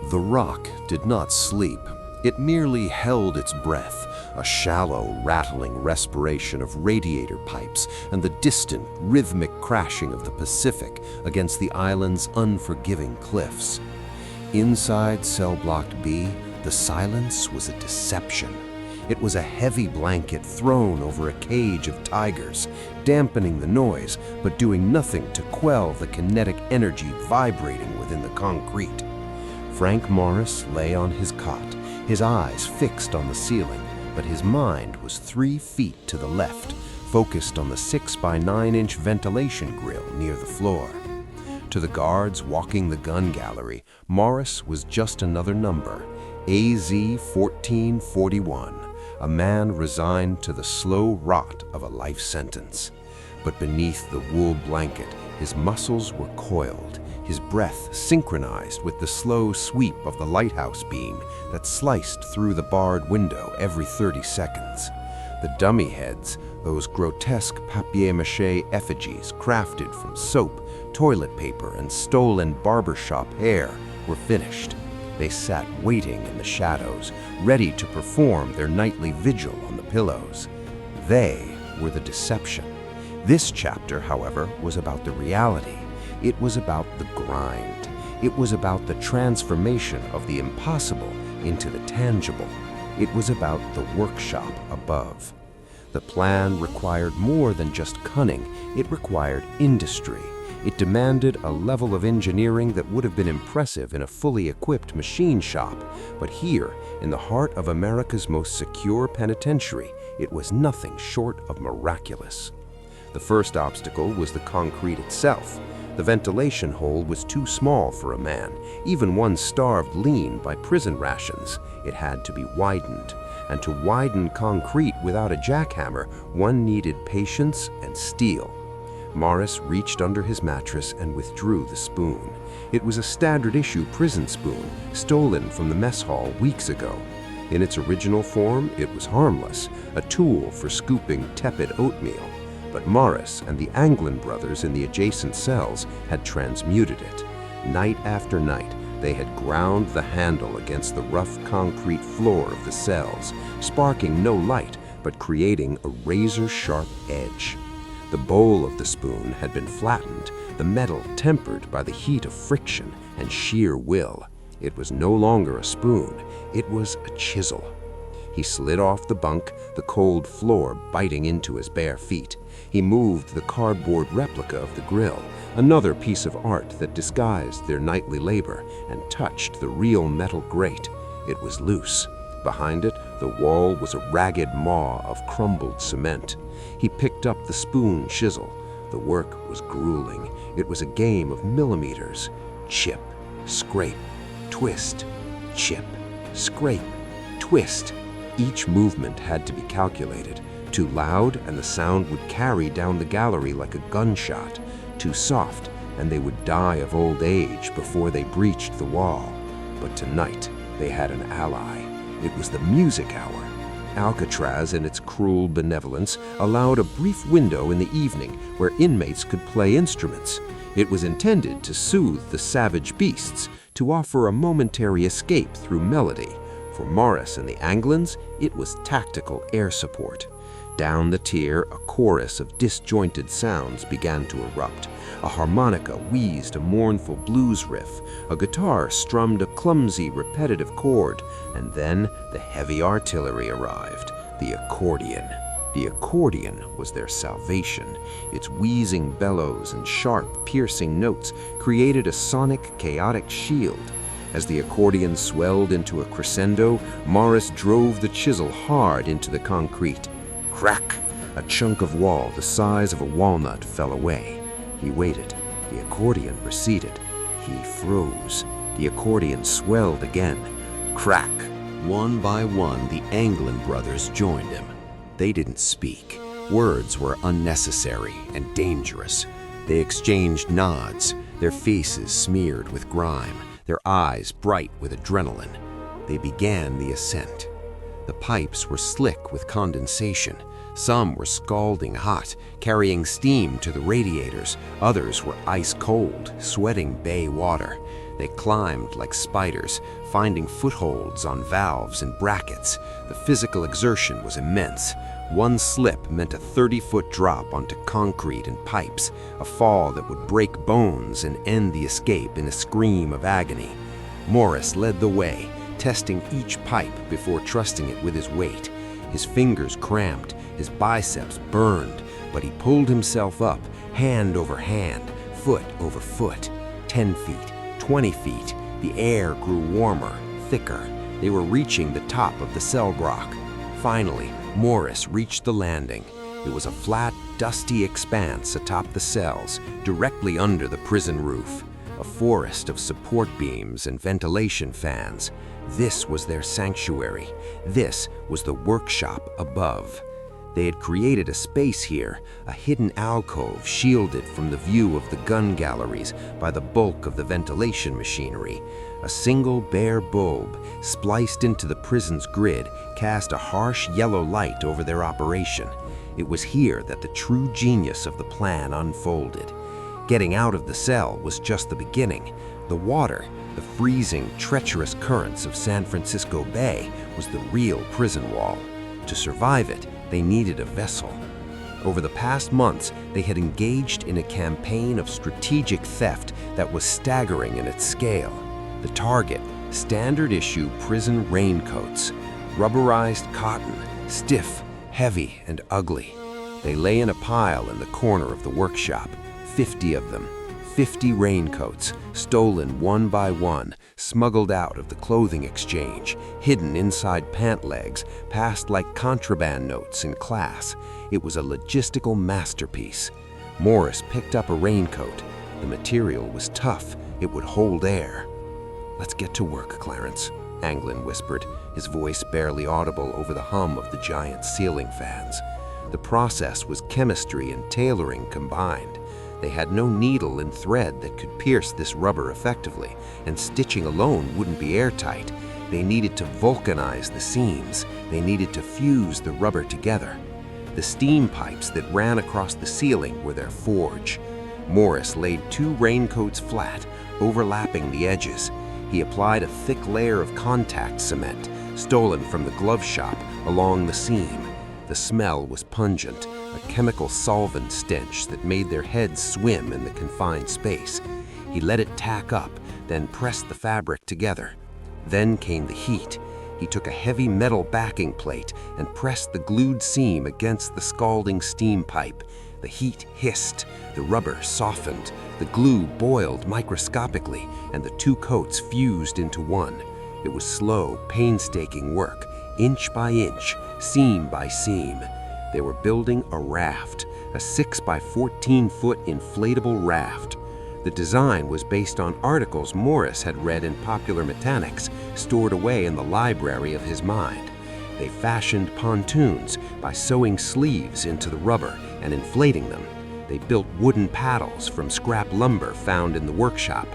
The rock did not sleep. It merely held its breath, a shallow, rattling respiration of radiator pipes and the distant, rhythmic crashing of the Pacific against the island's unforgiving cliffs. Inside cell block B, the silence was a deception. It was a heavy blanket thrown over a cage of tigers, dampening the noise but doing nothing to quell the kinetic energy vibrating within the concrete. Frank Morris lay on his cot, his eyes fixed on the ceiling, but his mind was 3 feet to the left, focused on the 6 by 9-inch ventilation grill near the floor. To the guards walking the gun gallery, Morris was just another number, AZ 1441, a man resigned to the slow rot of a life sentence. But beneath the wool blanket, his muscles were coiled, his breath synchronized with the slow sweep of the lighthouse beam that sliced through the barred window every 30 seconds. The dummy heads, those grotesque papier-mâché effigies crafted from soap, toilet paper, and stolen barbershop hair, were finished. They sat waiting in the shadows, ready to perform their nightly vigil on the pillows. They were the deception. This chapter, however, was about the reality. It was about the grind. It was about the transformation of the impossible into the tangible. It was about the workshop above. The plan required more than just cunning. It required industry. It demanded a level of engineering that would have been impressive in a fully equipped machine shop. But here, in the heart of America's most secure penitentiary, it was nothing short of miraculous. The first obstacle was the concrete itself. The ventilation hole was too small for a man, even one starved lean by prison rations. It had to be widened. And to widen concrete without a jackhammer, one needed patience and steel. Morris reached under his mattress and withdrew the spoon. It was a standard-issue prison spoon, stolen from the mess hall weeks ago. In its original form, it was harmless, a tool for scooping tepid oatmeal. But Morris and the Anglin brothers in the adjacent cells had transmuted it. Night after night, they had ground the handle against the rough concrete floor of the cells, sparking no light, but creating a razor-sharp edge. The bowl of the spoon had been flattened, the metal tempered by the heat of friction and sheer will. It was no longer a spoon, it was a chisel. He slid off the bunk, the cold floor biting into his bare feet. He moved the cardboard replica of the grill, another piece of art that disguised their nightly labor, and touched the real metal grate. It was loose. Behind it, the wall was a ragged maw of crumbled cement. He picked up the spoon chisel. The work was grueling. It was a game of millimeters. Chip, scrape, twist, chip, scrape, twist. Each movement had to be calculated. Too loud, and the sound would carry down the gallery like a gunshot. Too soft, and they would die of old age before they breached the wall. But tonight, they had an ally. It was the music hour. Alcatraz, in its cruel benevolence, allowed a brief window in the evening where inmates could play instruments. It was intended to soothe the savage beasts, to offer a momentary escape through melody. For Morris and the Anglins, it was tactical air support. Down the tier, a chorus of disjointed sounds began to erupt. A harmonica wheezed a mournful blues riff. A guitar strummed a clumsy, repetitive chord. And then the heavy artillery arrived, the accordion. The accordion was their salvation. Its wheezing bellows and sharp, piercing notes created a sonic, chaotic shield. As the accordion swelled into a crescendo, Morris drove the chisel hard into the concrete. Crack! A chunk of wall the size of a walnut fell away. He waited. The accordion receded. He froze. The accordion swelled again. Crack! One by one, the Anglin brothers joined him. They didn't speak. Words were unnecessary and dangerous. They exchanged nods, their faces smeared with grime, their eyes bright with adrenaline. They began the ascent. The pipes were slick with condensation. Some were scalding hot, carrying steam to the radiators. Others were ice cold, sweating bay water. They climbed like spiders, finding footholds on valves and brackets. The physical exertion was immense. One slip meant a 30-foot drop onto concrete and pipes, a fall that would break bones and end the escape in a scream of agony. Morris led the way, testing each pipe before trusting it with his weight. His fingers cramped, his biceps burned, but he pulled himself up, hand over hand, foot over foot. 10 feet, 20 feet, the air grew warmer, thicker. They were reaching the top of the cell block. Finally, Morris reached the landing. It was a flat, dusty expanse atop the cells, directly under the prison roof. A forest of support beams and ventilation fans. This was their sanctuary. This was the workshop above. They had created a space here, a hidden alcove shielded from the view of the gun galleries by the bulk of the ventilation machinery. A single bare bulb, spliced into the prison's grid, cast a harsh yellow light over their operation. It was here that the true genius of the plan unfolded. Getting out of the cell was just the beginning. The water, the freezing, treacherous currents of San Francisco Bay, was the real prison wall. To survive it, they needed a vessel. Over the past months, they had engaged in a campaign of strategic theft that was staggering in its scale. The target, standard-issue prison raincoats, rubberized cotton, stiff, heavy, and ugly. They lay in a pile in the corner of the workshop, 50 of them. 50 raincoats, stolen one by one, smuggled out of the clothing exchange, hidden inside pant legs, passed like contraband notes in class. It was a logistical masterpiece. Morris picked up a raincoat. The material was tough. It would hold air. "Let's get to work, Clarence," Anglin whispered, his voice barely audible over the hum of the giant ceiling fans. The process was chemistry and tailoring combined. They had no needle and thread that could pierce this rubber effectively, and stitching alone wouldn't be airtight. They needed to vulcanize the seams. They needed to fuse the rubber together. The steam pipes that ran across the ceiling were their forge. Morris laid 2 raincoats flat, overlapping the edges. He applied a thick layer of contact cement, stolen from the glove shop, along the seam. The smell was pungent, a chemical solvent stench that made their heads swim in the confined space. He let it tack up, then pressed the fabric together. Then came the heat. He took a heavy metal backing plate and pressed the glued seam against the scalding steam pipe. The heat hissed, the rubber softened, the glue boiled microscopically, and the 2 coats fused into one. It was slow, painstaking work, inch by inch, seam by seam. They were building a raft, a 6 by 14-foot inflatable raft. The design was based on articles Morris had read in Popular Mechanics, stored away in the library of his mind. They fashioned pontoons by sewing sleeves into the rubber and inflating them. They built wooden paddles from scrap lumber found in the workshop.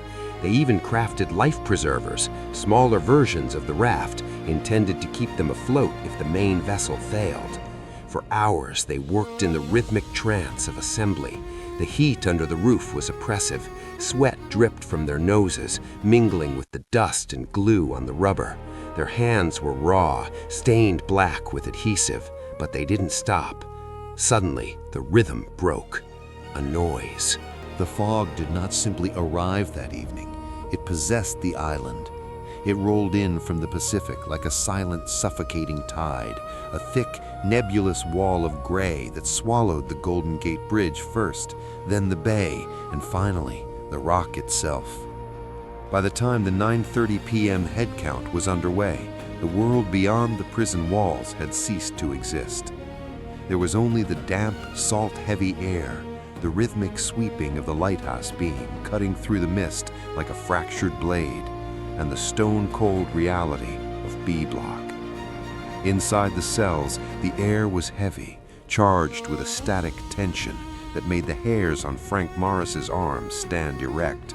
They even crafted life preservers, smaller versions of the raft, intended to keep them afloat if the main vessel failed. For hours, they worked in the rhythmic trance of assembly. The heat under the roof was oppressive. Sweat dripped from their noses, mingling with the dust and glue on the rubber. Their hands were raw, stained black with adhesive, but they didn't stop. Suddenly, the rhythm broke. A noise. The fog did not simply arrive that evening. It possessed the island. It rolled in from the Pacific like a silent, suffocating tide, a thick, nebulous wall of gray that swallowed the Golden Gate Bridge first, then the bay, and finally, the rock itself. By the time the 9:30 p.m. head count was underway, the world beyond the prison walls had ceased to exist. There was only the damp, salt-heavy air, the rhythmic sweeping of the lighthouse beam cutting through the mist like a fractured blade. and the stone-cold reality of B-block. Inside the cells, the air was heavy, charged with a static tension that made the hairs on Frank Morris's arms stand erect.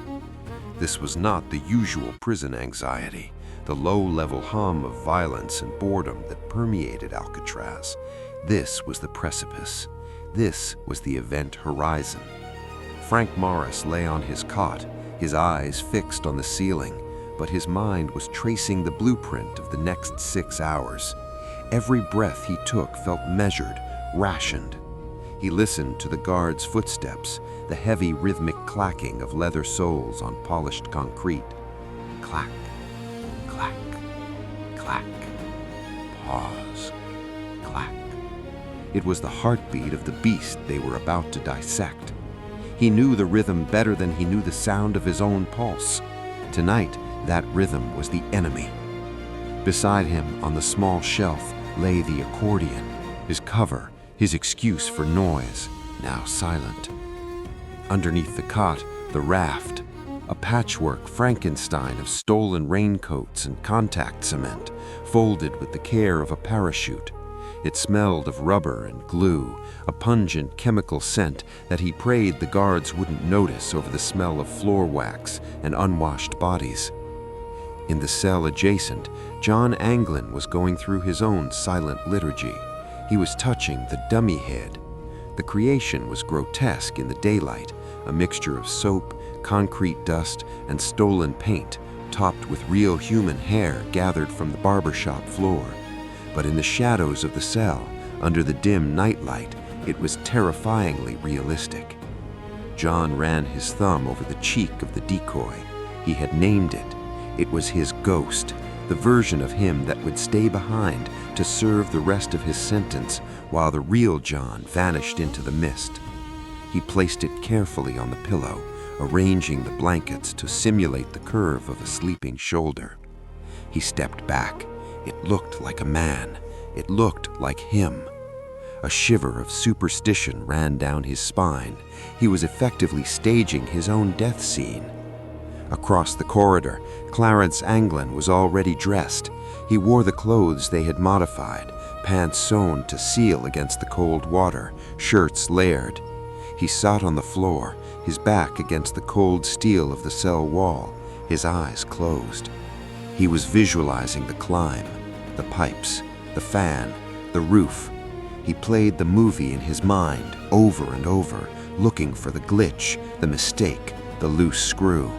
This was not the usual prison anxiety, the low-level hum of violence and boredom that permeated Alcatraz. This was the precipice. This was the event horizon. Frank Morris lay on his cot, his eyes fixed on the ceiling, but his mind was tracing the blueprint of the next 6 hours. Every breath he took felt measured, rationed. He listened to the guards' footsteps, the heavy rhythmic clacking of leather soles on polished concrete. Clack, clack, clack. Pause. Clack. It was the heartbeat of the beast they were about to dissect. He knew the rhythm better than he knew the sound of his own pulse. Tonight, that rhythm was the enemy. Beside him, on the small shelf, lay the accordion, his cover, his excuse for noise, now silent. Underneath the cot, the raft, a patchwork Frankenstein of stolen raincoats and contact cement, folded with the care of a parachute. It smelled of rubber and glue, a pungent chemical scent that he prayed the guards wouldn't notice over the smell of floor wax and unwashed bodies. In the cell adjacent, John Anglin was going through his own silent liturgy. He was touching the dummy head. The creation was grotesque in the daylight, a mixture of soap, concrete dust, and stolen paint, topped with real human hair gathered from the barbershop floor. But in the shadows of the cell, under the dim nightlight, it was terrifyingly realistic. John ran his thumb over the cheek of the decoy. He had named it. It was his ghost, the version of him that would stay behind to serve the rest of his sentence while the real John vanished into the mist. He placed it carefully on the pillow, arranging the blankets to simulate the curve of a sleeping shoulder. He stepped back. It looked like a man. It looked like him. A shiver of superstition ran down his spine. He was effectively staging his own death scene. Across the corridor, Clarence Anglin was already dressed. He wore the clothes they had modified, pants sewn to seal against the cold water, shirts layered. He sat on the floor, his back against the cold steel of the cell wall, his eyes closed. He was visualizing the climb, the pipes, the fan, the roof. He played the movie in his mind over and over, looking for the glitch, the mistake, the loose screw.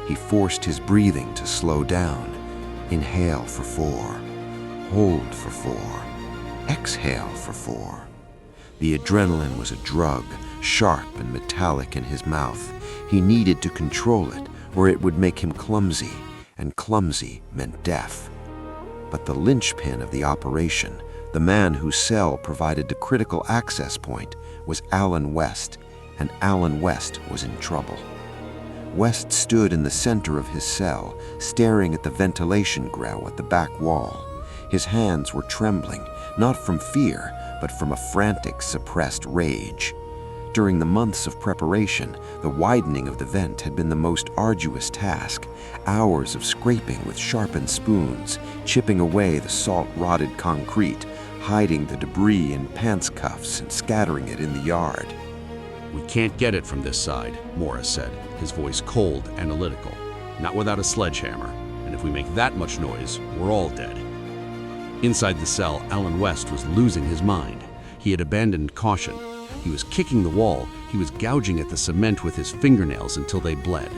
He forced his breathing to slow down. Inhale for 4. Hold for 4. Exhale for 4. The adrenaline was a drug, sharp and metallic in his mouth. He needed to control it, or it would make him clumsy, and clumsy meant death. But the linchpin of the operation, the man whose cell provided the critical access point, was Alan West, and Alan West was in trouble. West stood in the center of his cell, staring at the ventilation grille at the back wall. His hands were trembling, not from fear, but from a frantic, suppressed rage. During the months of preparation, the widening of the vent had been the most arduous task. Hours of scraping with sharpened spoons, chipping away the salt-rotted concrete, hiding the debris in pants cuffs and scattering it in the yard. "We can't get it from this side," Morris said, his voice cold, analytical. "Not without a sledgehammer, and if we make that much noise, we're all dead." Inside the cell, Alan West was losing his mind. He had abandoned caution. He was kicking the wall. He was gouging at the cement with his fingernails until they bled.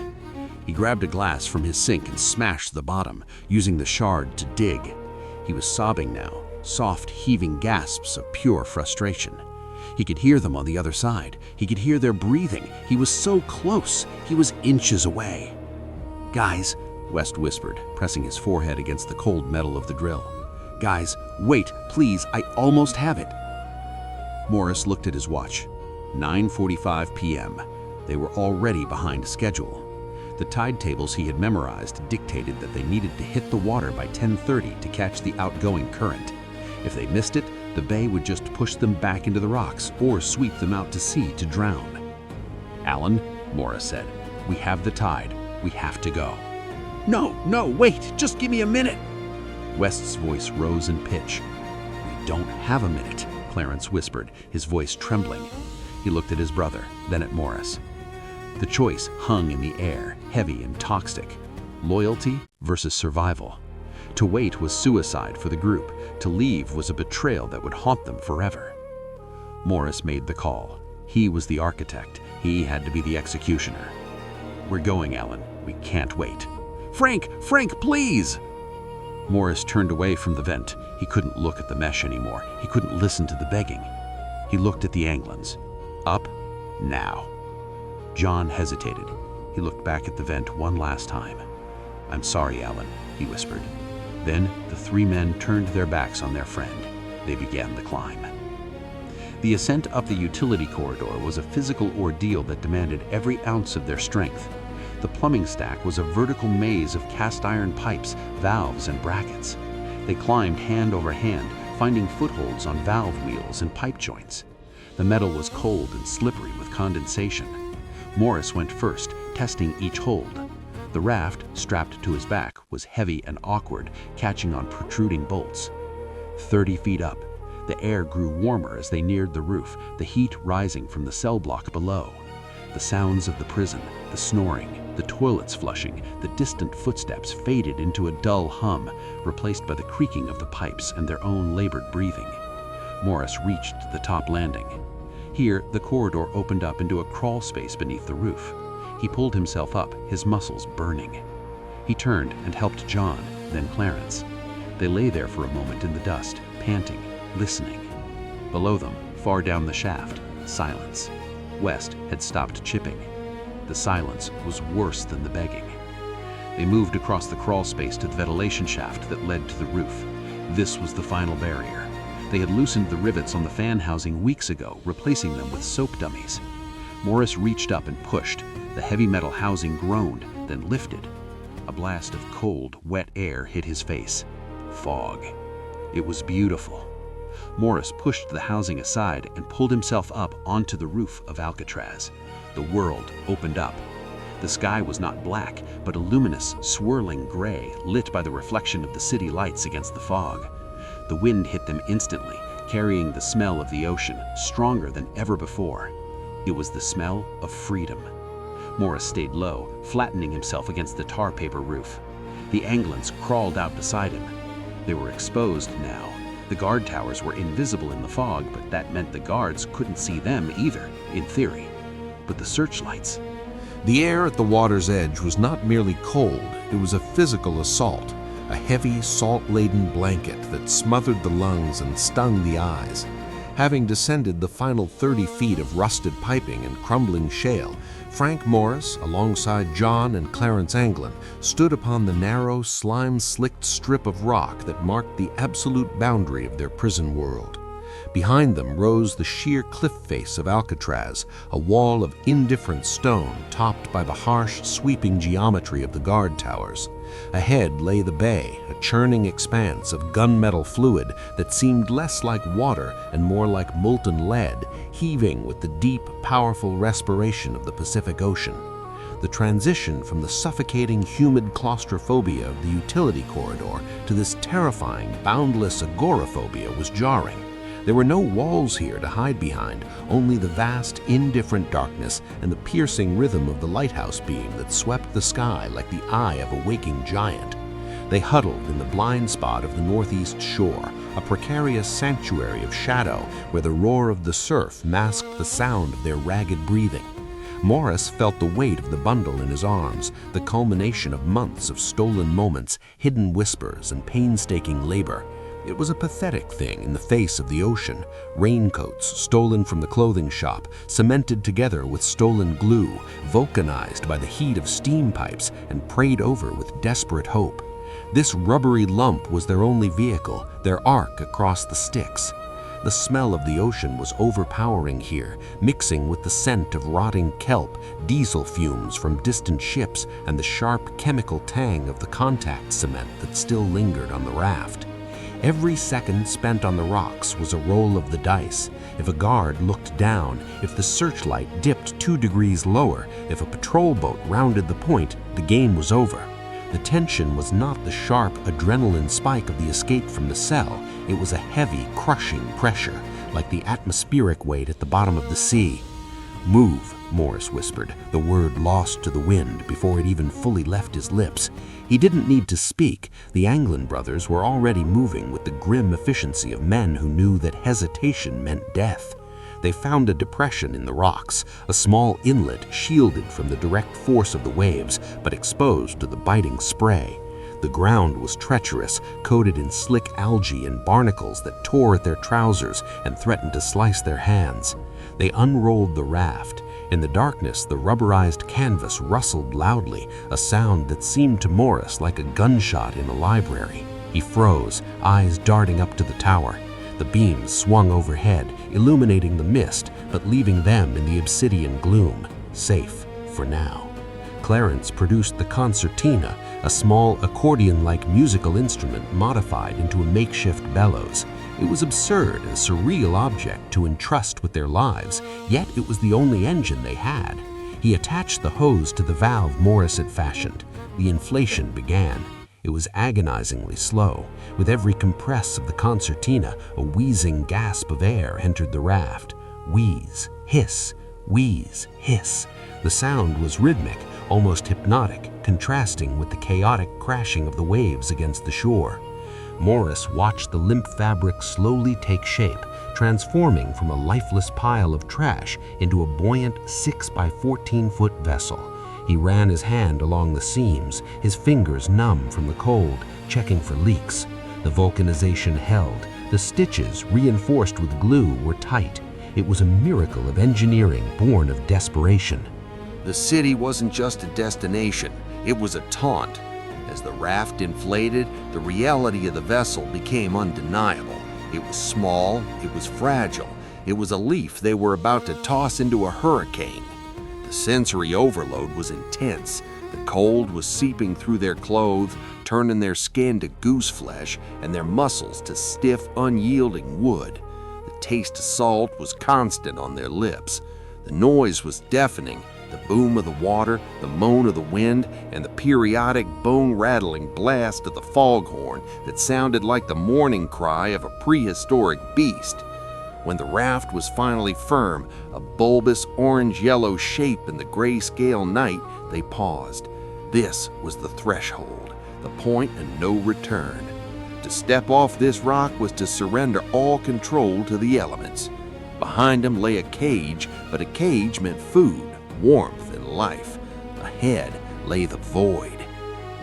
He grabbed a glass from his sink and smashed the bottom, using the shard to dig. He was sobbing now, soft, heaving gasps of pure frustration. He could hear them on the other side. He could hear their breathing. He was so close. He was inches away. "Guys," West whispered, pressing his forehead against the cold metal of the drill. "Guys, wait, please, I almost have it." Morris looked at his watch. 9:45 p.m. They were already behind schedule. The tide tables he had memorized dictated that they needed to hit the water by 10:30 to catch the outgoing current. If they missed it, the bay would just push them back into the rocks or sweep them out to sea to drown. "Alan," Morris said, "we have the tide. We have to go." No, wait, just give me a minute." West's voice rose in pitch. "We don't have a minute," Clarence whispered, his voice trembling. He looked at his brother, then at Morris. The choice hung in the air, heavy and toxic. Loyalty versus survival. To wait was suicide for the group. To leave was a betrayal that would haunt them forever. Morris made the call. He was the architect. He had to be the executioner. "We're going, Alan. We can't wait." Frank, please!" Morris turned away from the vent. He couldn't look at the mesh anymore. He couldn't listen to the begging. He looked at the Anglins. Up, now. John hesitated. He looked back at the vent one last time. "I'm sorry, Alan," he whispered. Then the three men turned their backs on their friend. They began the climb. The ascent up the utility corridor was a physical ordeal that demanded every ounce of their strength. The plumbing stack was a vertical maze of cast iron pipes, valves, and brackets. They climbed hand over hand, finding footholds on valve wheels and pipe joints. The metal was cold and slippery with condensation. Morris went first, testing each hold. The raft, strapped to his back, was heavy and awkward, catching on protruding bolts. 30 feet up, the air grew warmer as they neared the roof, the heat rising from the cell block below. The sounds of the prison, the snoring, the toilets flushing, the distant footsteps faded into a dull hum, replaced by the creaking of the pipes and their own labored breathing. Morris reached the top landing. Here, the corridor opened up into a crawl space beneath the roof. He pulled himself up, his muscles burning. He turned and helped John, then Clarence. They lay there for a moment in the dust, panting, listening. Below them, far down the shaft, silence. West had stopped chipping. The silence was worse than the begging. They moved across the crawl space to the ventilation shaft that led to the roof. This was the final barrier. They had loosened the rivets on the fan housing weeks ago, replacing them with soap dummies. Morris reached up and pushed. The heavy metal housing groaned, then lifted. A blast of cold, wet air hit his face. Fog. It was beautiful. Morris pushed the housing aside and pulled himself up onto the roof of Alcatraz. The world opened up. The sky was not black, but a luminous, swirling gray, lit by the reflection of the city lights against the fog. The wind hit them instantly, carrying the smell of the ocean, stronger than ever before. It was the smell of freedom. Morris stayed low, flattening himself against the tar paper roof. The Anglins crawled out beside him. They were exposed now. The guard towers were invisible in the fog, but that meant the guards couldn't see them either, in theory. But the searchlights... The air at the water's edge was not merely cold, it was a physical assault, a heavy, salt-laden blanket that smothered the lungs and stung the eyes. Having descended the final 30 feet of rusted piping and crumbling shale, Frank Morris, alongside John and Clarence Anglin, stood upon the narrow, slime-slicked strip of rock that marked the absolute boundary of their prison world. Behind them rose the sheer cliff face of Alcatraz, a wall of indifferent stone topped by the harsh, sweeping geometry of the guard towers. Ahead lay the bay, a churning expanse of gunmetal fluid that seemed less like water and more like molten lead, heaving with the deep, powerful respiration of the Pacific Ocean. The transition from the suffocating, humid claustrophobia of the utility corridor to this terrifying, boundless agoraphobia was jarring. There were no walls here to hide behind, only the vast, indifferent darkness and the piercing rhythm of the lighthouse beam that swept the sky like the eye of a waking giant. They huddled in the blind spot of the northeast shore, a precarious sanctuary of shadow where the roar of the surf masked the sound of their ragged breathing. Morris felt the weight of the bundle in his arms, the culmination of months of stolen moments, hidden whispers, and painstaking labor. It was a pathetic thing in the face of the ocean, raincoats stolen from the clothing shop, cemented together with stolen glue, vulcanized by the heat of steam pipes, and prayed over with desperate hope. This rubbery lump was their only vehicle, their ark across the Styx. The smell of the ocean was overpowering here, mixing with the scent of rotting kelp, diesel fumes from distant ships, and the sharp chemical tang of the contact cement that still lingered on the raft. Every second spent on the rocks was a roll of the dice. If a guard looked down, if the searchlight dipped 2 degrees lower, if a patrol boat rounded the point, the game was over. The tension was not the sharp adrenaline spike of the escape from the cell. It was a heavy, crushing pressure, like the atmospheric weight at the bottom of the sea. "Move," Morris whispered, the word lost to the wind before it even fully left his lips. He didn't need to speak. The Anglin brothers were already moving with the grim efficiency of men who knew that hesitation meant death. They found a depression in the rocks, a small inlet shielded from the direct force of the waves, but exposed to the biting spray. The ground was treacherous, coated in slick algae and barnacles that tore at their trousers and threatened to slice their hands. They unrolled the raft. In the darkness, the rubberized canvas rustled loudly, a sound that seemed to Morris like a gunshot in a library. He froze, eyes darting up to the tower. The beams swung overhead, illuminating the mist, but leaving them in the obsidian gloom, safe for now. Clarence produced the concertina, a small accordion-like musical instrument modified into a makeshift bellows. It was absurd, a surreal object to entrust with their lives, yet it was the only engine they had. He attached the hose to the valve Morris had fashioned. The inflation began. It was agonizingly slow. With every compress of the concertina, a wheezing gasp of air entered the raft. Wheeze, hiss, wheeze, hiss. The sound was rhythmic, almost hypnotic, contrasting with the chaotic crashing of the waves against the shore. Morris watched the limp fabric slowly take shape, transforming from a lifeless pile of trash into a buoyant 6 by 14-foot vessel. He ran his hand along the seams, his fingers numb from the cold, checking for leaks. The vulcanization held. The stitches, reinforced with glue, were tight. It was a miracle of engineering born of desperation. The city wasn't just a destination, it was a taunt. As the raft inflated, the reality of the vessel became undeniable. It was small, it was fragile, it was a leaf they were about to toss into a hurricane. The sensory overload was intense. The cold was seeping through their clothes, turning their skin to goose flesh and their muscles to stiff, unyielding wood. The taste of salt was constant on their lips. The noise was deafening. The boom of the water, the moan of the wind, and the periodic bone-rattling blast of the foghorn that sounded like the mourning cry of a prehistoric beast. When the raft was finally firm, a bulbous orange-yellow shape in the grayscale night, they paused. This was the threshold, the point of no return. To step off this rock was to surrender all control to the elements. Behind them lay a cage, but a cage meant food, warmth, and life. Ahead lay the void.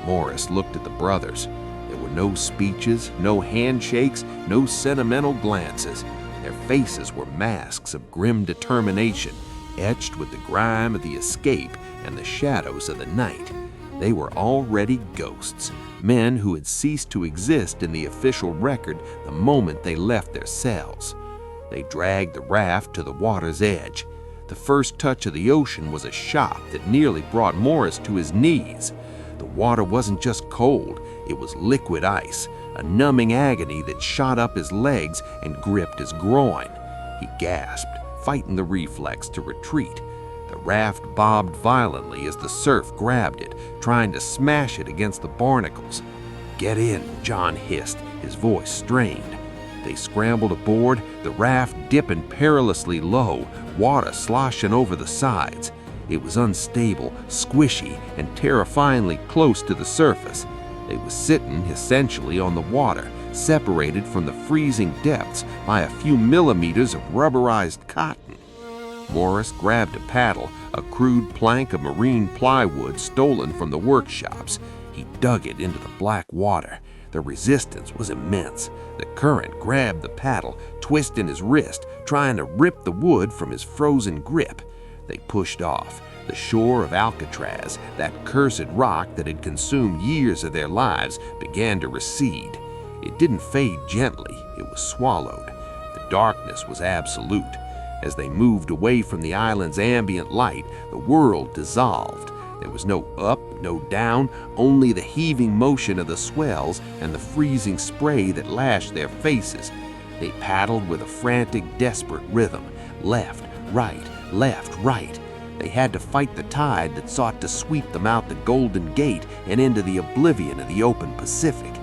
Morris looked at the brothers. There were no speeches, no handshakes, no sentimental glances. Their faces were masks of grim determination, etched with the grime of the escape and the shadows of the night. They were already ghosts, men who had ceased to exist in the official record the moment they left their cells. They dragged the raft to the water's edge. The first touch of the ocean was a shock that nearly brought Morris to his knees. The water wasn't just cold, it was liquid ice, a numbing agony that shot up his legs and gripped his groin. He gasped, fighting the reflex to retreat. The raft bobbed violently as the surf grabbed it, trying to smash it against the barnacles. "Get in," John hissed, his voice strained. They scrambled aboard, the raft dipping perilously low, water sloshing over the sides. It was unstable, squishy, and terrifyingly close to the surface. They were sitting essentially on the water, separated from the freezing depths by a few millimeters of rubberized cotton. Morris grabbed a paddle, a crude plank of marine plywood stolen from the workshops. He dug it into the black water. The resistance was immense. The current grabbed the paddle, twisting his wrist, trying to rip the wood from his frozen grip. They pushed off. The shore of Alcatraz, that cursed rock that had consumed years of their lives, began to recede. It didn't fade gently, it was swallowed. The darkness was absolute. As they moved away from the island's ambient light, the world dissolved. There was no up, no down, only the heaving motion of the swells and the freezing spray that lashed their faces. They paddled with a frantic, desperate rhythm, left, right, They had to fight the tide that sought to sweep them out the Golden Gate and into the oblivion of the open Pacific.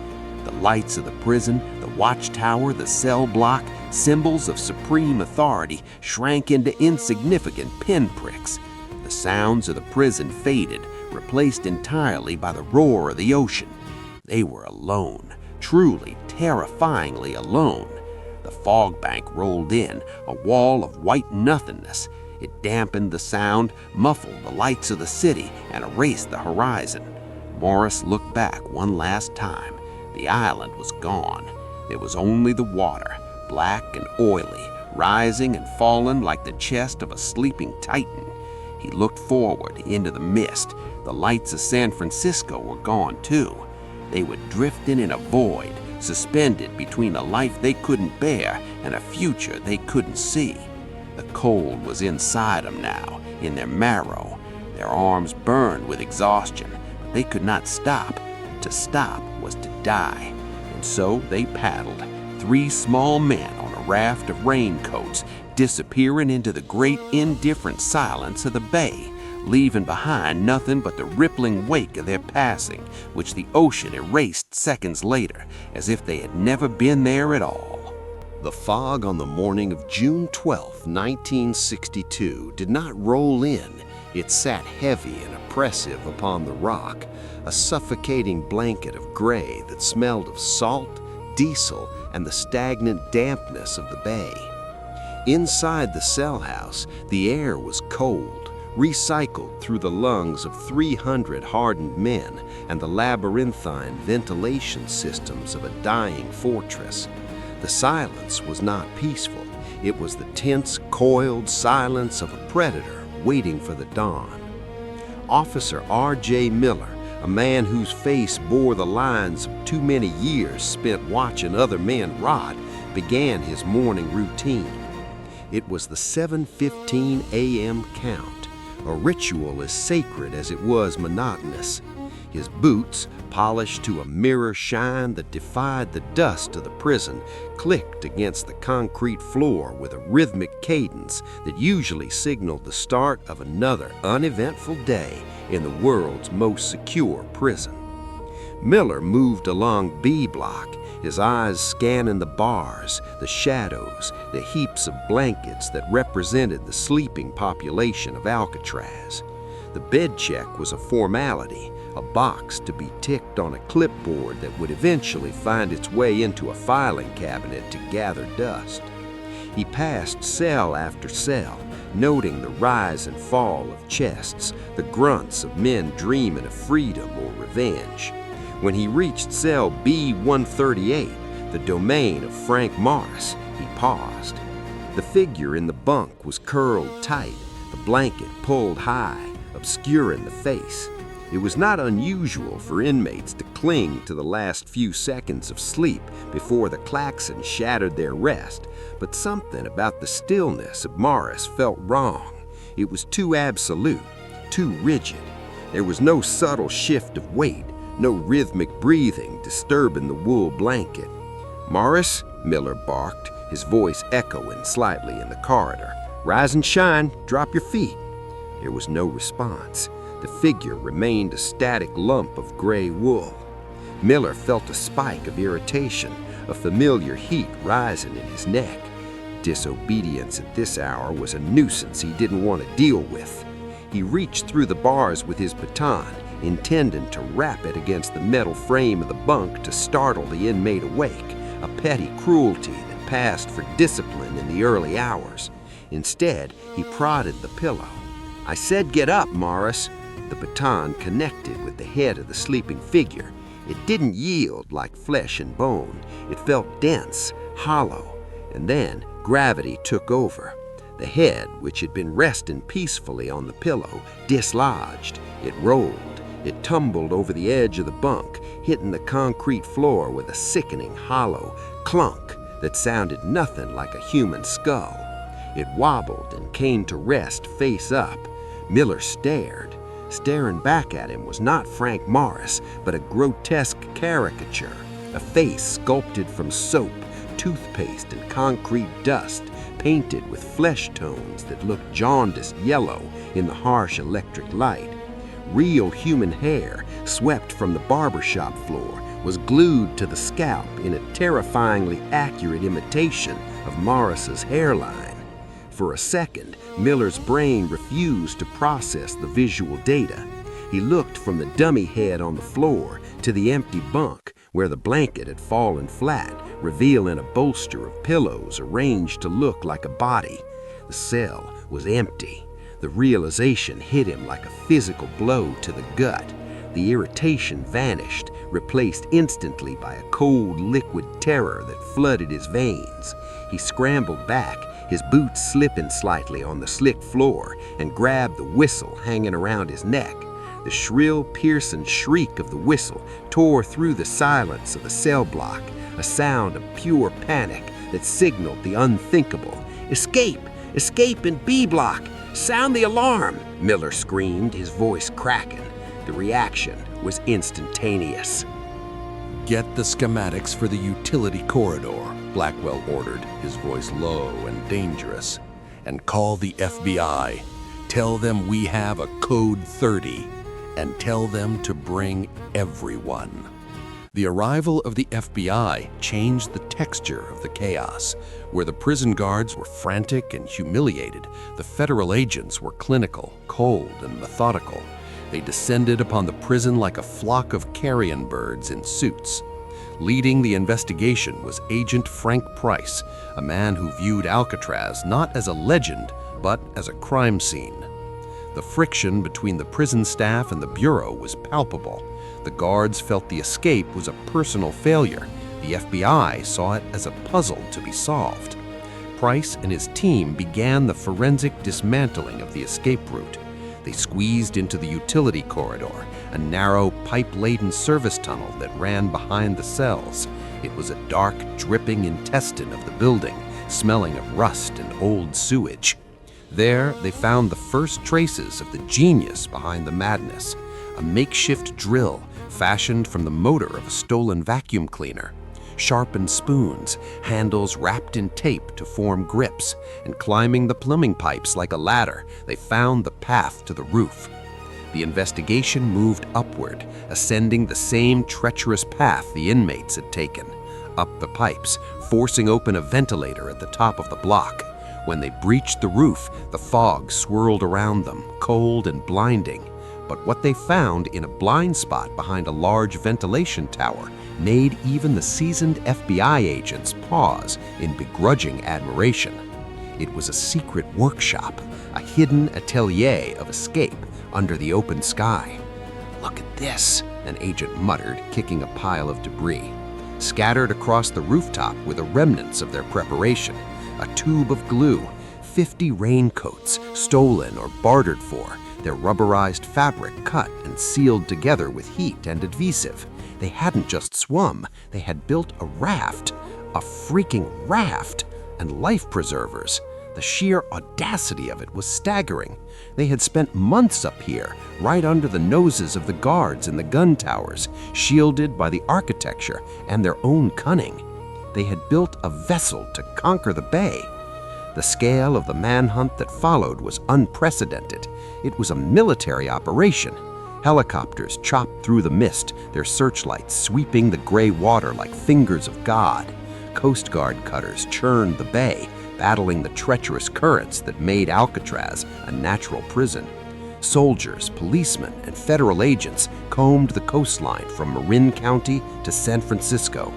The lights of the prison, the watchtower, the cell block, symbols of supreme authority, shrank into insignificant pinpricks. The sounds of the prison faded, replaced entirely by the roar of the ocean. They were alone, truly terrifyingly alone. The fog bank rolled in, a wall of white nothingness. It dampened the sound, muffled the lights of the city, and erased the horizon. Morris looked back one last time. The island was gone. There was only the water, black and oily, rising and falling like the chest of a sleeping titan. He looked forward into the mist. The lights of San Francisco were gone too. They were drifting in a void, suspended between a life they couldn't bear and a future they couldn't see. The cold was inside them now, in their marrow. Their arms burned with exhaustion, but they could not stop. To stop was to die. And so they paddled, 3 small men on a raft of raincoats, disappearing into the great indifferent silence of the bay, leaving behind nothing but the rippling wake of their passing, which the ocean erased seconds later, as if they had never been there at all. The fog on the morning of June 12, 1962, did not roll in. It sat heavy and oppressive upon the rock, a suffocating blanket of gray that smelled of salt, diesel, and the stagnant dampness of the bay. Inside the cell house, the air was cold, recycled through the lungs of 300 hardened men and the labyrinthine ventilation systems of a dying fortress. The silence was not peaceful. It was the tense, coiled silence of a predator waiting for the dawn. Officer R.J. Miller, a man whose face bore the lines of too many years spent watching other men rot, began his morning routine. It was the 7:15 a.m. count, a ritual as sacred as it was monotonous. His boots, polished to a mirror shine that defied the dust of the prison, clicked against the concrete floor with a rhythmic cadence that usually signaled the start of another uneventful day in the world's most secure prison. Miller moved along B Block, his eyes scanning the bars, the shadows, the heaps of blankets that represented the sleeping population of Alcatraz. The bed check was a formality, a box to be ticked on a clipboard that would eventually find its way into a filing cabinet to gather dust. He passed cell after cell, noting the rise and fall of chests, the grunts of men dreaming of freedom or revenge. When he reached cell B-138, the domain of Frank Morris, he paused. The figure in the bunk was curled tight, the blanket pulled high, obscuring the face. It was not unusual for inmates to cling to the last few seconds of sleep before the klaxon shattered their rest, but something about the stillness of Morris felt wrong. It was too absolute, too rigid. There was no subtle shift of weight, no rhythmic breathing disturbing the wool blanket. "Morris," Miller barked, his voice echoing slightly in the corridor. "Rise and shine, drop your feet." There was no response. The figure remained a static lump of gray wool. Miller felt a spike of irritation, a familiar heat rising in his neck. Disobedience at this hour was a nuisance he didn't want to deal with. He reached through the bars with his baton, intending to rap it against the metal frame of the bunk to startle the inmate awake, a petty cruelty that passed for discipline in the early hours. Instead, he prodded the pillow. "I said get up, Morris." The baton connected with the head of the sleeping figure. It didn't yield like flesh and bone. It felt dense, hollow, and then gravity took over. The head, which had been resting peacefully on the pillow, dislodged. It rolled. It tumbled over the edge of the bunk, hitting the concrete floor with a sickening hollow clunk that sounded nothing like a human skull. It wobbled and came to rest face up. Miller stared. Staring back at him was not Frank Morris, but a grotesque caricature, a face sculpted from soap, toothpaste, and concrete dust, painted with flesh tones that looked jaundiced yellow in the harsh electric light. Real human hair, swept from the barbershop floor, was glued to the scalp in a terrifyingly accurate imitation of Morris's hairline. For a second, Miller's brain refused to process the visual data. He looked from the dummy head on the floor to the empty bunk where the blanket had fallen flat, revealing a bolster of pillows arranged to look like a body. The cell was empty. The realization hit him like a physical blow to the gut. The irritation vanished, replaced instantly by a cold liquid terror that flooded his veins. He scrambled back, his boots slipping slightly on the slick floor, and grabbed the whistle hanging around his neck. The shrill, piercing shriek of the whistle tore through the silence of the cell block, a sound of pure panic that signaled the unthinkable. "Escape! Escape in B block! Sound the alarm!" Miller screamed, his voice cracking. The reaction was instantaneous. "Get the schematics for the utility corridor," Blackwell ordered, his voice low and dangerous. "And call the FBI. Tell them we have a Code 30. And tell them to bring everyone." The arrival of the FBI changed the texture of the chaos. Where the prison guards were frantic and humiliated, the federal agents were clinical, cold, and methodical. They descended upon the prison like a flock of carrion birds in suits. Leading the investigation was Agent Frank Price, a man who viewed Alcatraz not as a legend, but as a crime scene. The friction between the prison staff and the Bureau was palpable. The guards felt the escape was a personal failure. The FBI saw it as a puzzle to be solved. Price and his team began the forensic dismantling of the escape route. They squeezed into the utility corridor, a narrow, pipe-laden service tunnel that ran behind the cells. It was a dark, dripping intestine of the building, smelling of rust and old sewage. There, they found the first traces of the genius behind the madness, a makeshift drill fashioned from the motor of a stolen vacuum cleaner, sharpened spoons, handles wrapped in tape to form grips, and climbing the plumbing pipes like a ladder, they found the path to the roof. The investigation moved upward, ascending the same treacherous path the inmates had taken, up the pipes, forcing open a ventilator at the top of the block. When they breached the roof, the fog swirled around them, cold and blinding. But what they found in a blind spot behind a large ventilation tower made even the seasoned FBI agents pause in begrudging admiration. It was a secret workshop, a hidden atelier of escape under the open sky. "Look at this," an agent muttered, kicking a pile of debris. Scattered across the rooftop were the remnants of their preparation. A tube of glue, 50 raincoats stolen or bartered for, their rubberized fabric cut and sealed together with heat and adhesive. They hadn't just swum, they had built a raft, a freaking raft, and life preservers. The sheer audacity of it was staggering. They had spent months up here, right under the noses of the guards in the gun towers, shielded by the architecture and their own cunning. They had built a vessel to conquer the bay. The scale of the manhunt that followed was unprecedented. It was a military operation. Helicopters chopped through the mist, their searchlights sweeping the gray water like fingers of God. Coast Guard cutters churned the bay, battling the treacherous currents that made Alcatraz a natural prison. Soldiers, policemen, and federal agents combed the coastline from Marin County to San Francisco.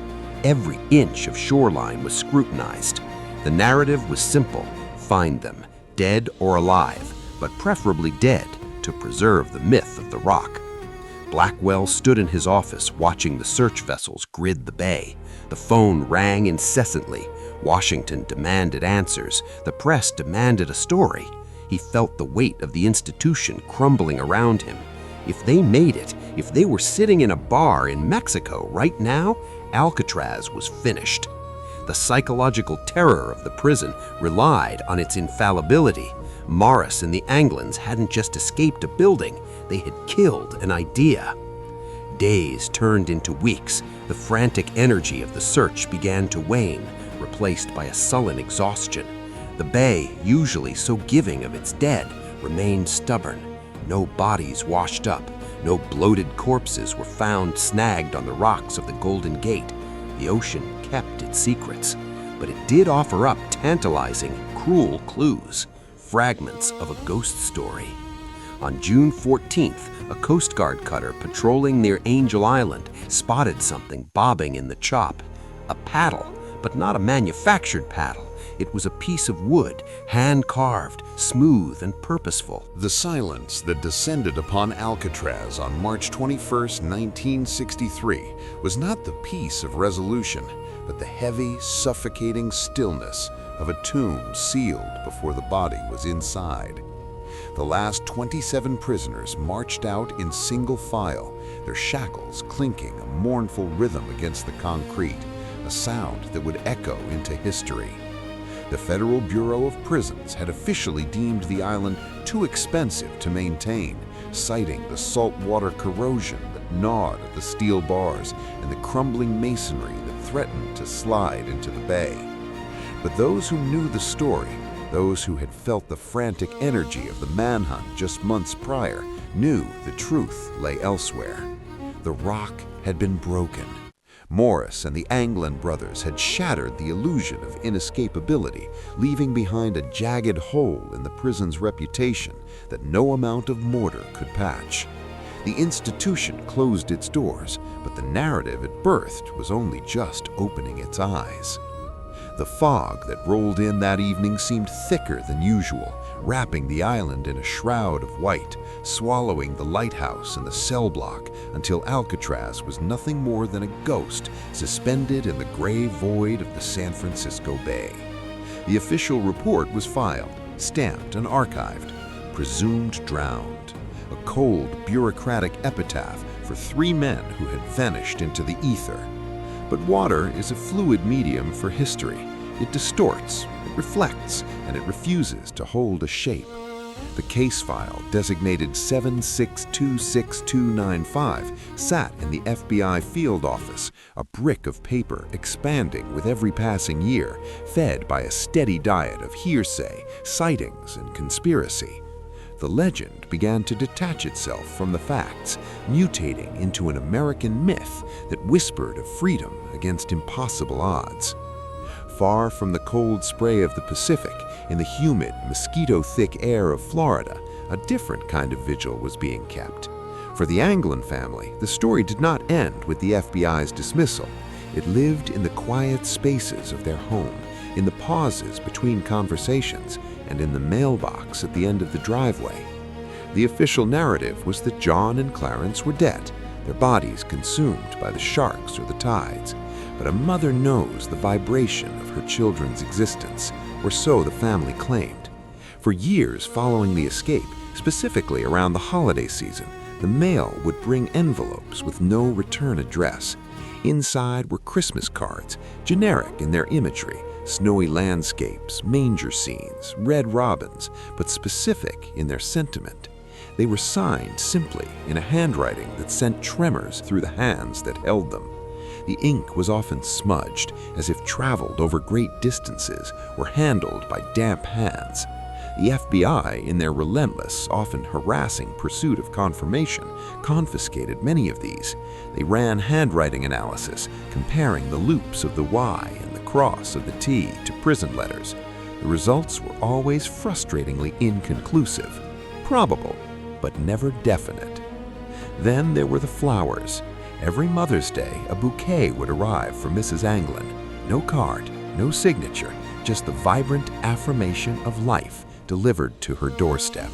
Every inch of shoreline was scrutinized. The narrative was simple: find them, dead or alive, but preferably dead, to preserve the myth of the rock. Blackwell stood in his office watching the search vessels grid the bay. The phone rang incessantly. Washington demanded answers. The press demanded a story. He felt the weight of the institution crumbling around him. If they made it, if they were sitting in a bar in Mexico right now, Alcatraz was finished. The psychological terror of the prison relied on its infallibility. Morris and the Anglins hadn't just escaped a building, they had killed an idea. Days turned into weeks. The frantic energy of the search began to wane, replaced by a sullen exhaustion. The bay, usually so giving of its dead, remained stubborn. No bodies washed up. No bloated corpses were found snagged on the rocks of the Golden Gate. The ocean kept its secrets, but it did offer up tantalizing, cruel clues, fragments of a ghost story. On June 14th, a Coast Guard cutter patrolling near Angel Island spotted something bobbing in the chop. A paddle, but not a manufactured paddle. It was a piece of wood, hand-carved, smooth and purposeful. The silence that descended upon Alcatraz on March 21, 1963, was not the peace of resolution, but the heavy, suffocating stillness of a tomb sealed before the body was inside. The last 27 prisoners marched out in single file, their shackles clinking a mournful rhythm against the concrete, a sound that would echo into history. The Federal Bureau of Prisons had officially deemed the island too expensive to maintain, citing the saltwater corrosion that gnawed at the steel bars and the crumbling masonry that threatened to slide into the bay. But those who knew the story, those who had felt the frantic energy of the manhunt just months prior, knew the truth lay elsewhere. The rock had been broken. Morris and the Anglin brothers had shattered the illusion of inescapability, leaving behind a jagged hole in the prison's reputation that no amount of mortar could patch. The institution closed its doors, but the narrative it birthed was only just opening its eyes. The fog that rolled in that evening seemed thicker than usual, wrapping the island in a shroud of white, swallowing the lighthouse and the cell block until Alcatraz was nothing more than a ghost suspended in the gray void of the San Francisco Bay. The official report was filed, stamped and archived. Presumed drowned. A cold, bureaucratic epitaph for 3 men who had vanished into the ether. But water is a fluid medium for history. It distorts, it reflects, and it refuses to hold a shape. The case file, designated 7626295, sat in the FBI field office, a brick of paper expanding with every passing year, fed by a steady diet of hearsay, sightings, and conspiracy. The legend began to detach itself from the facts, mutating into an American myth that whispered of freedom against impossible odds. Far from the cold spray of the Pacific, in the humid, mosquito-thick air of Florida, a different kind of vigil was being kept. For the Anglin family, the story did not end with the FBI's dismissal. It lived in the quiet spaces of their home, in the pauses between conversations, and in the mailbox at the end of the driveway. The official narrative was that John and Clarence were dead, their bodies consumed by the sharks or the tides. But a mother knows the vibration of her children's existence, or so the family claimed. For years following the escape, specifically around the holiday season, the mail would bring envelopes with no return address. Inside were Christmas cards, generic in their imagery, snowy landscapes, manger scenes, red robins, but specific in their sentiment. They were signed simply in a handwriting that sent tremors through the hands that held them. The ink was often smudged, as if traveled over great distances or handled by damp hands. The FBI, in their relentless, often harassing pursuit of confirmation, confiscated many of these. They ran handwriting analysis, comparing the loops of the Y and the cross of the T to prison letters. The results were always frustratingly inconclusive, probable, but never definite. Then there were the flowers. Every Mother's Day, a bouquet would arrive for Mrs. Anglin. No card, no signature, just the vibrant affirmation of life delivered to her doorstep.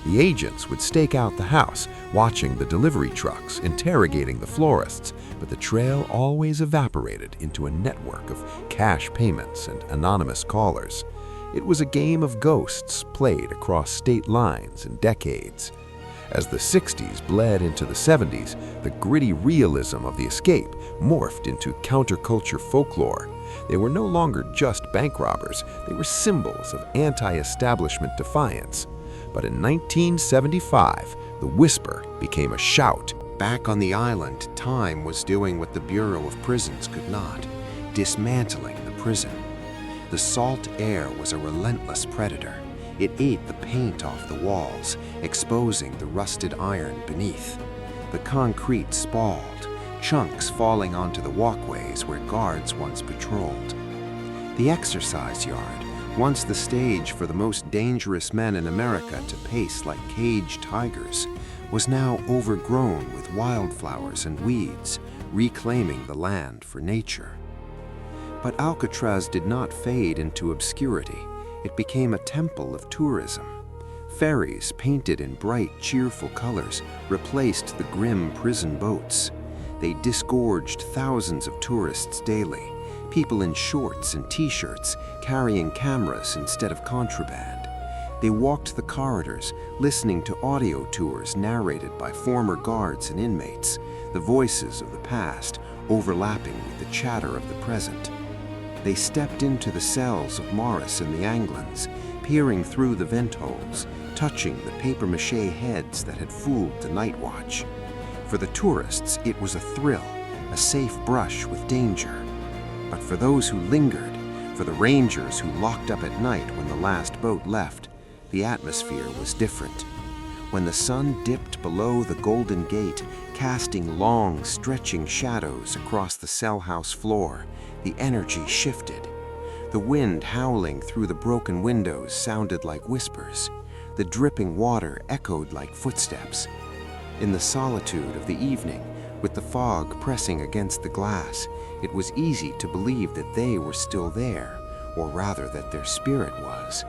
The agents would stake out the house, watching the delivery trucks, interrogating the florists, but the trail always evaporated into a network of cash payments and anonymous callers. It was a game of ghosts played across state lines and decades. As the 60s bled into the 70s, the gritty realism of the escape morphed into counterculture folklore. They were no longer just bank robbers, they were symbols of anti-establishment defiance. But in 1975, the whisper became a shout. Back on the island, time was doing what the Bureau of Prisons could not, dismantling the prison. The salt air was a relentless predator. It ate the paint off the walls, exposing the rusted iron beneath. The concrete spalled, chunks falling onto the walkways where guards once patrolled. The exercise yard, once the stage for the most dangerous men in America to pace like caged tigers, was now overgrown with wildflowers and weeds, reclaiming the land for nature. But Alcatraz did not fade into obscurity. It became a temple of tourism. Ferries painted in bright, cheerful colors replaced the grim prison boats. They disgorged thousands of tourists daily, people in shorts and t-shirts carrying cameras instead of contraband. They walked the corridors, listening to audio tours narrated by former guards and inmates, the voices of the past overlapping with the chatter of the present. They stepped into the cells of Morris and the Anglins, peering through the vent holes, touching the papier-mâché heads that had fooled the night watch. For the tourists, it was a thrill, a safe brush with danger. But for those who lingered, for the rangers who locked up at night when the last boat left, the atmosphere was different. When the sun dipped below the Golden Gate, casting long, stretching shadows across the cell house floor, the energy shifted. The wind howling through the broken windows sounded like whispers. The dripping water echoed like footsteps. In the solitude of the evening, with the fog pressing against the glass, it was easy to believe that they were still there, or rather that their spirit was.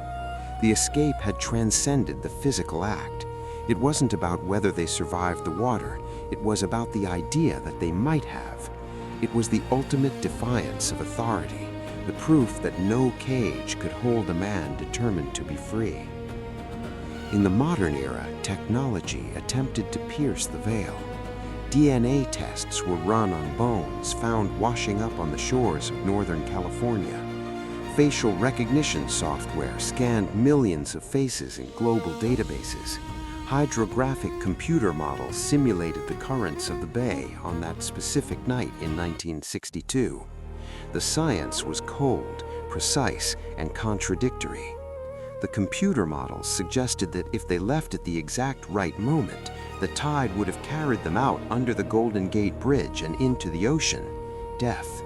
The escape had transcended the physical act. It wasn't about whether they survived the water, it was about the idea that they might have. It was the ultimate defiance of authority, the proof that no cage could hold a man determined to be free. In the modern era, technology attempted to pierce the veil. DNA tests were run on bones found washing up on the shores of Northern California. Facial recognition software scanned millions of faces in global databases. Hydrographic computer models simulated the currents of the bay on that specific night in 1962. The science was cold, precise, and contradictory. The computer models suggested that if they left at the exact right moment, the tide would have carried them out under the Golden Gate Bridge and into the ocean, death.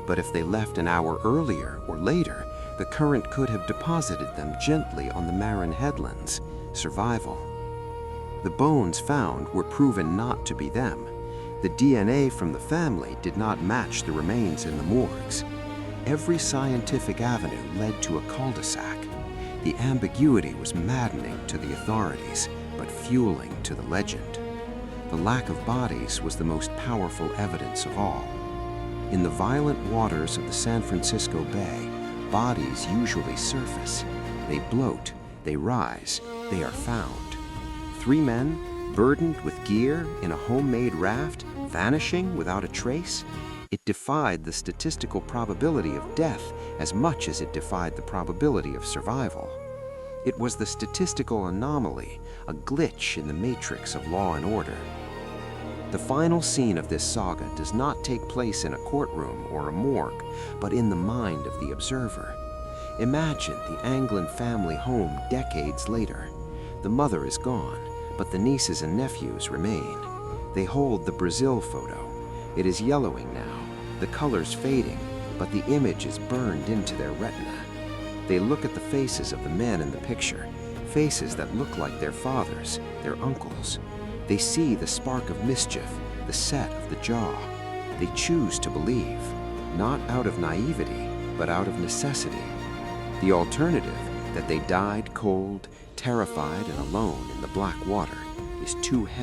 But if they left an hour earlier or later, the current could have deposited them gently on the Marin headlands, survival. The bones found were proven not to be them. The DNA from the family did not match the remains in the morgues. Every scientific avenue led to a cul-de-sac. The ambiguity was maddening to the authorities, but fueling to the legend. The lack of bodies was the most powerful evidence of all. In the violent waters of the San Francisco Bay, bodies usually surface. They bloat, they rise, they are found. 3 men, burdened with gear in a homemade raft, vanishing without a trace? It defied the statistical probability of death as much as it defied the probability of survival. It was the statistical anomaly, a glitch in the matrix of law and order. The final scene of this saga does not take place in a courtroom or a morgue, but in the mind of the observer. Imagine the Anglin family home decades later. The mother is gone, but the nieces and nephews remain. They hold the Brazil photo. It is yellowing now, the colors fading, but the image is burned into their retina. They look at the faces of the men in the picture, faces that look like their fathers, their uncles. They see the spark of mischief, the set of the jaw. They choose to believe, not out of naivety, but out of necessity. The alternative, that they died cold, terrified and alone in the black water, is too heavy.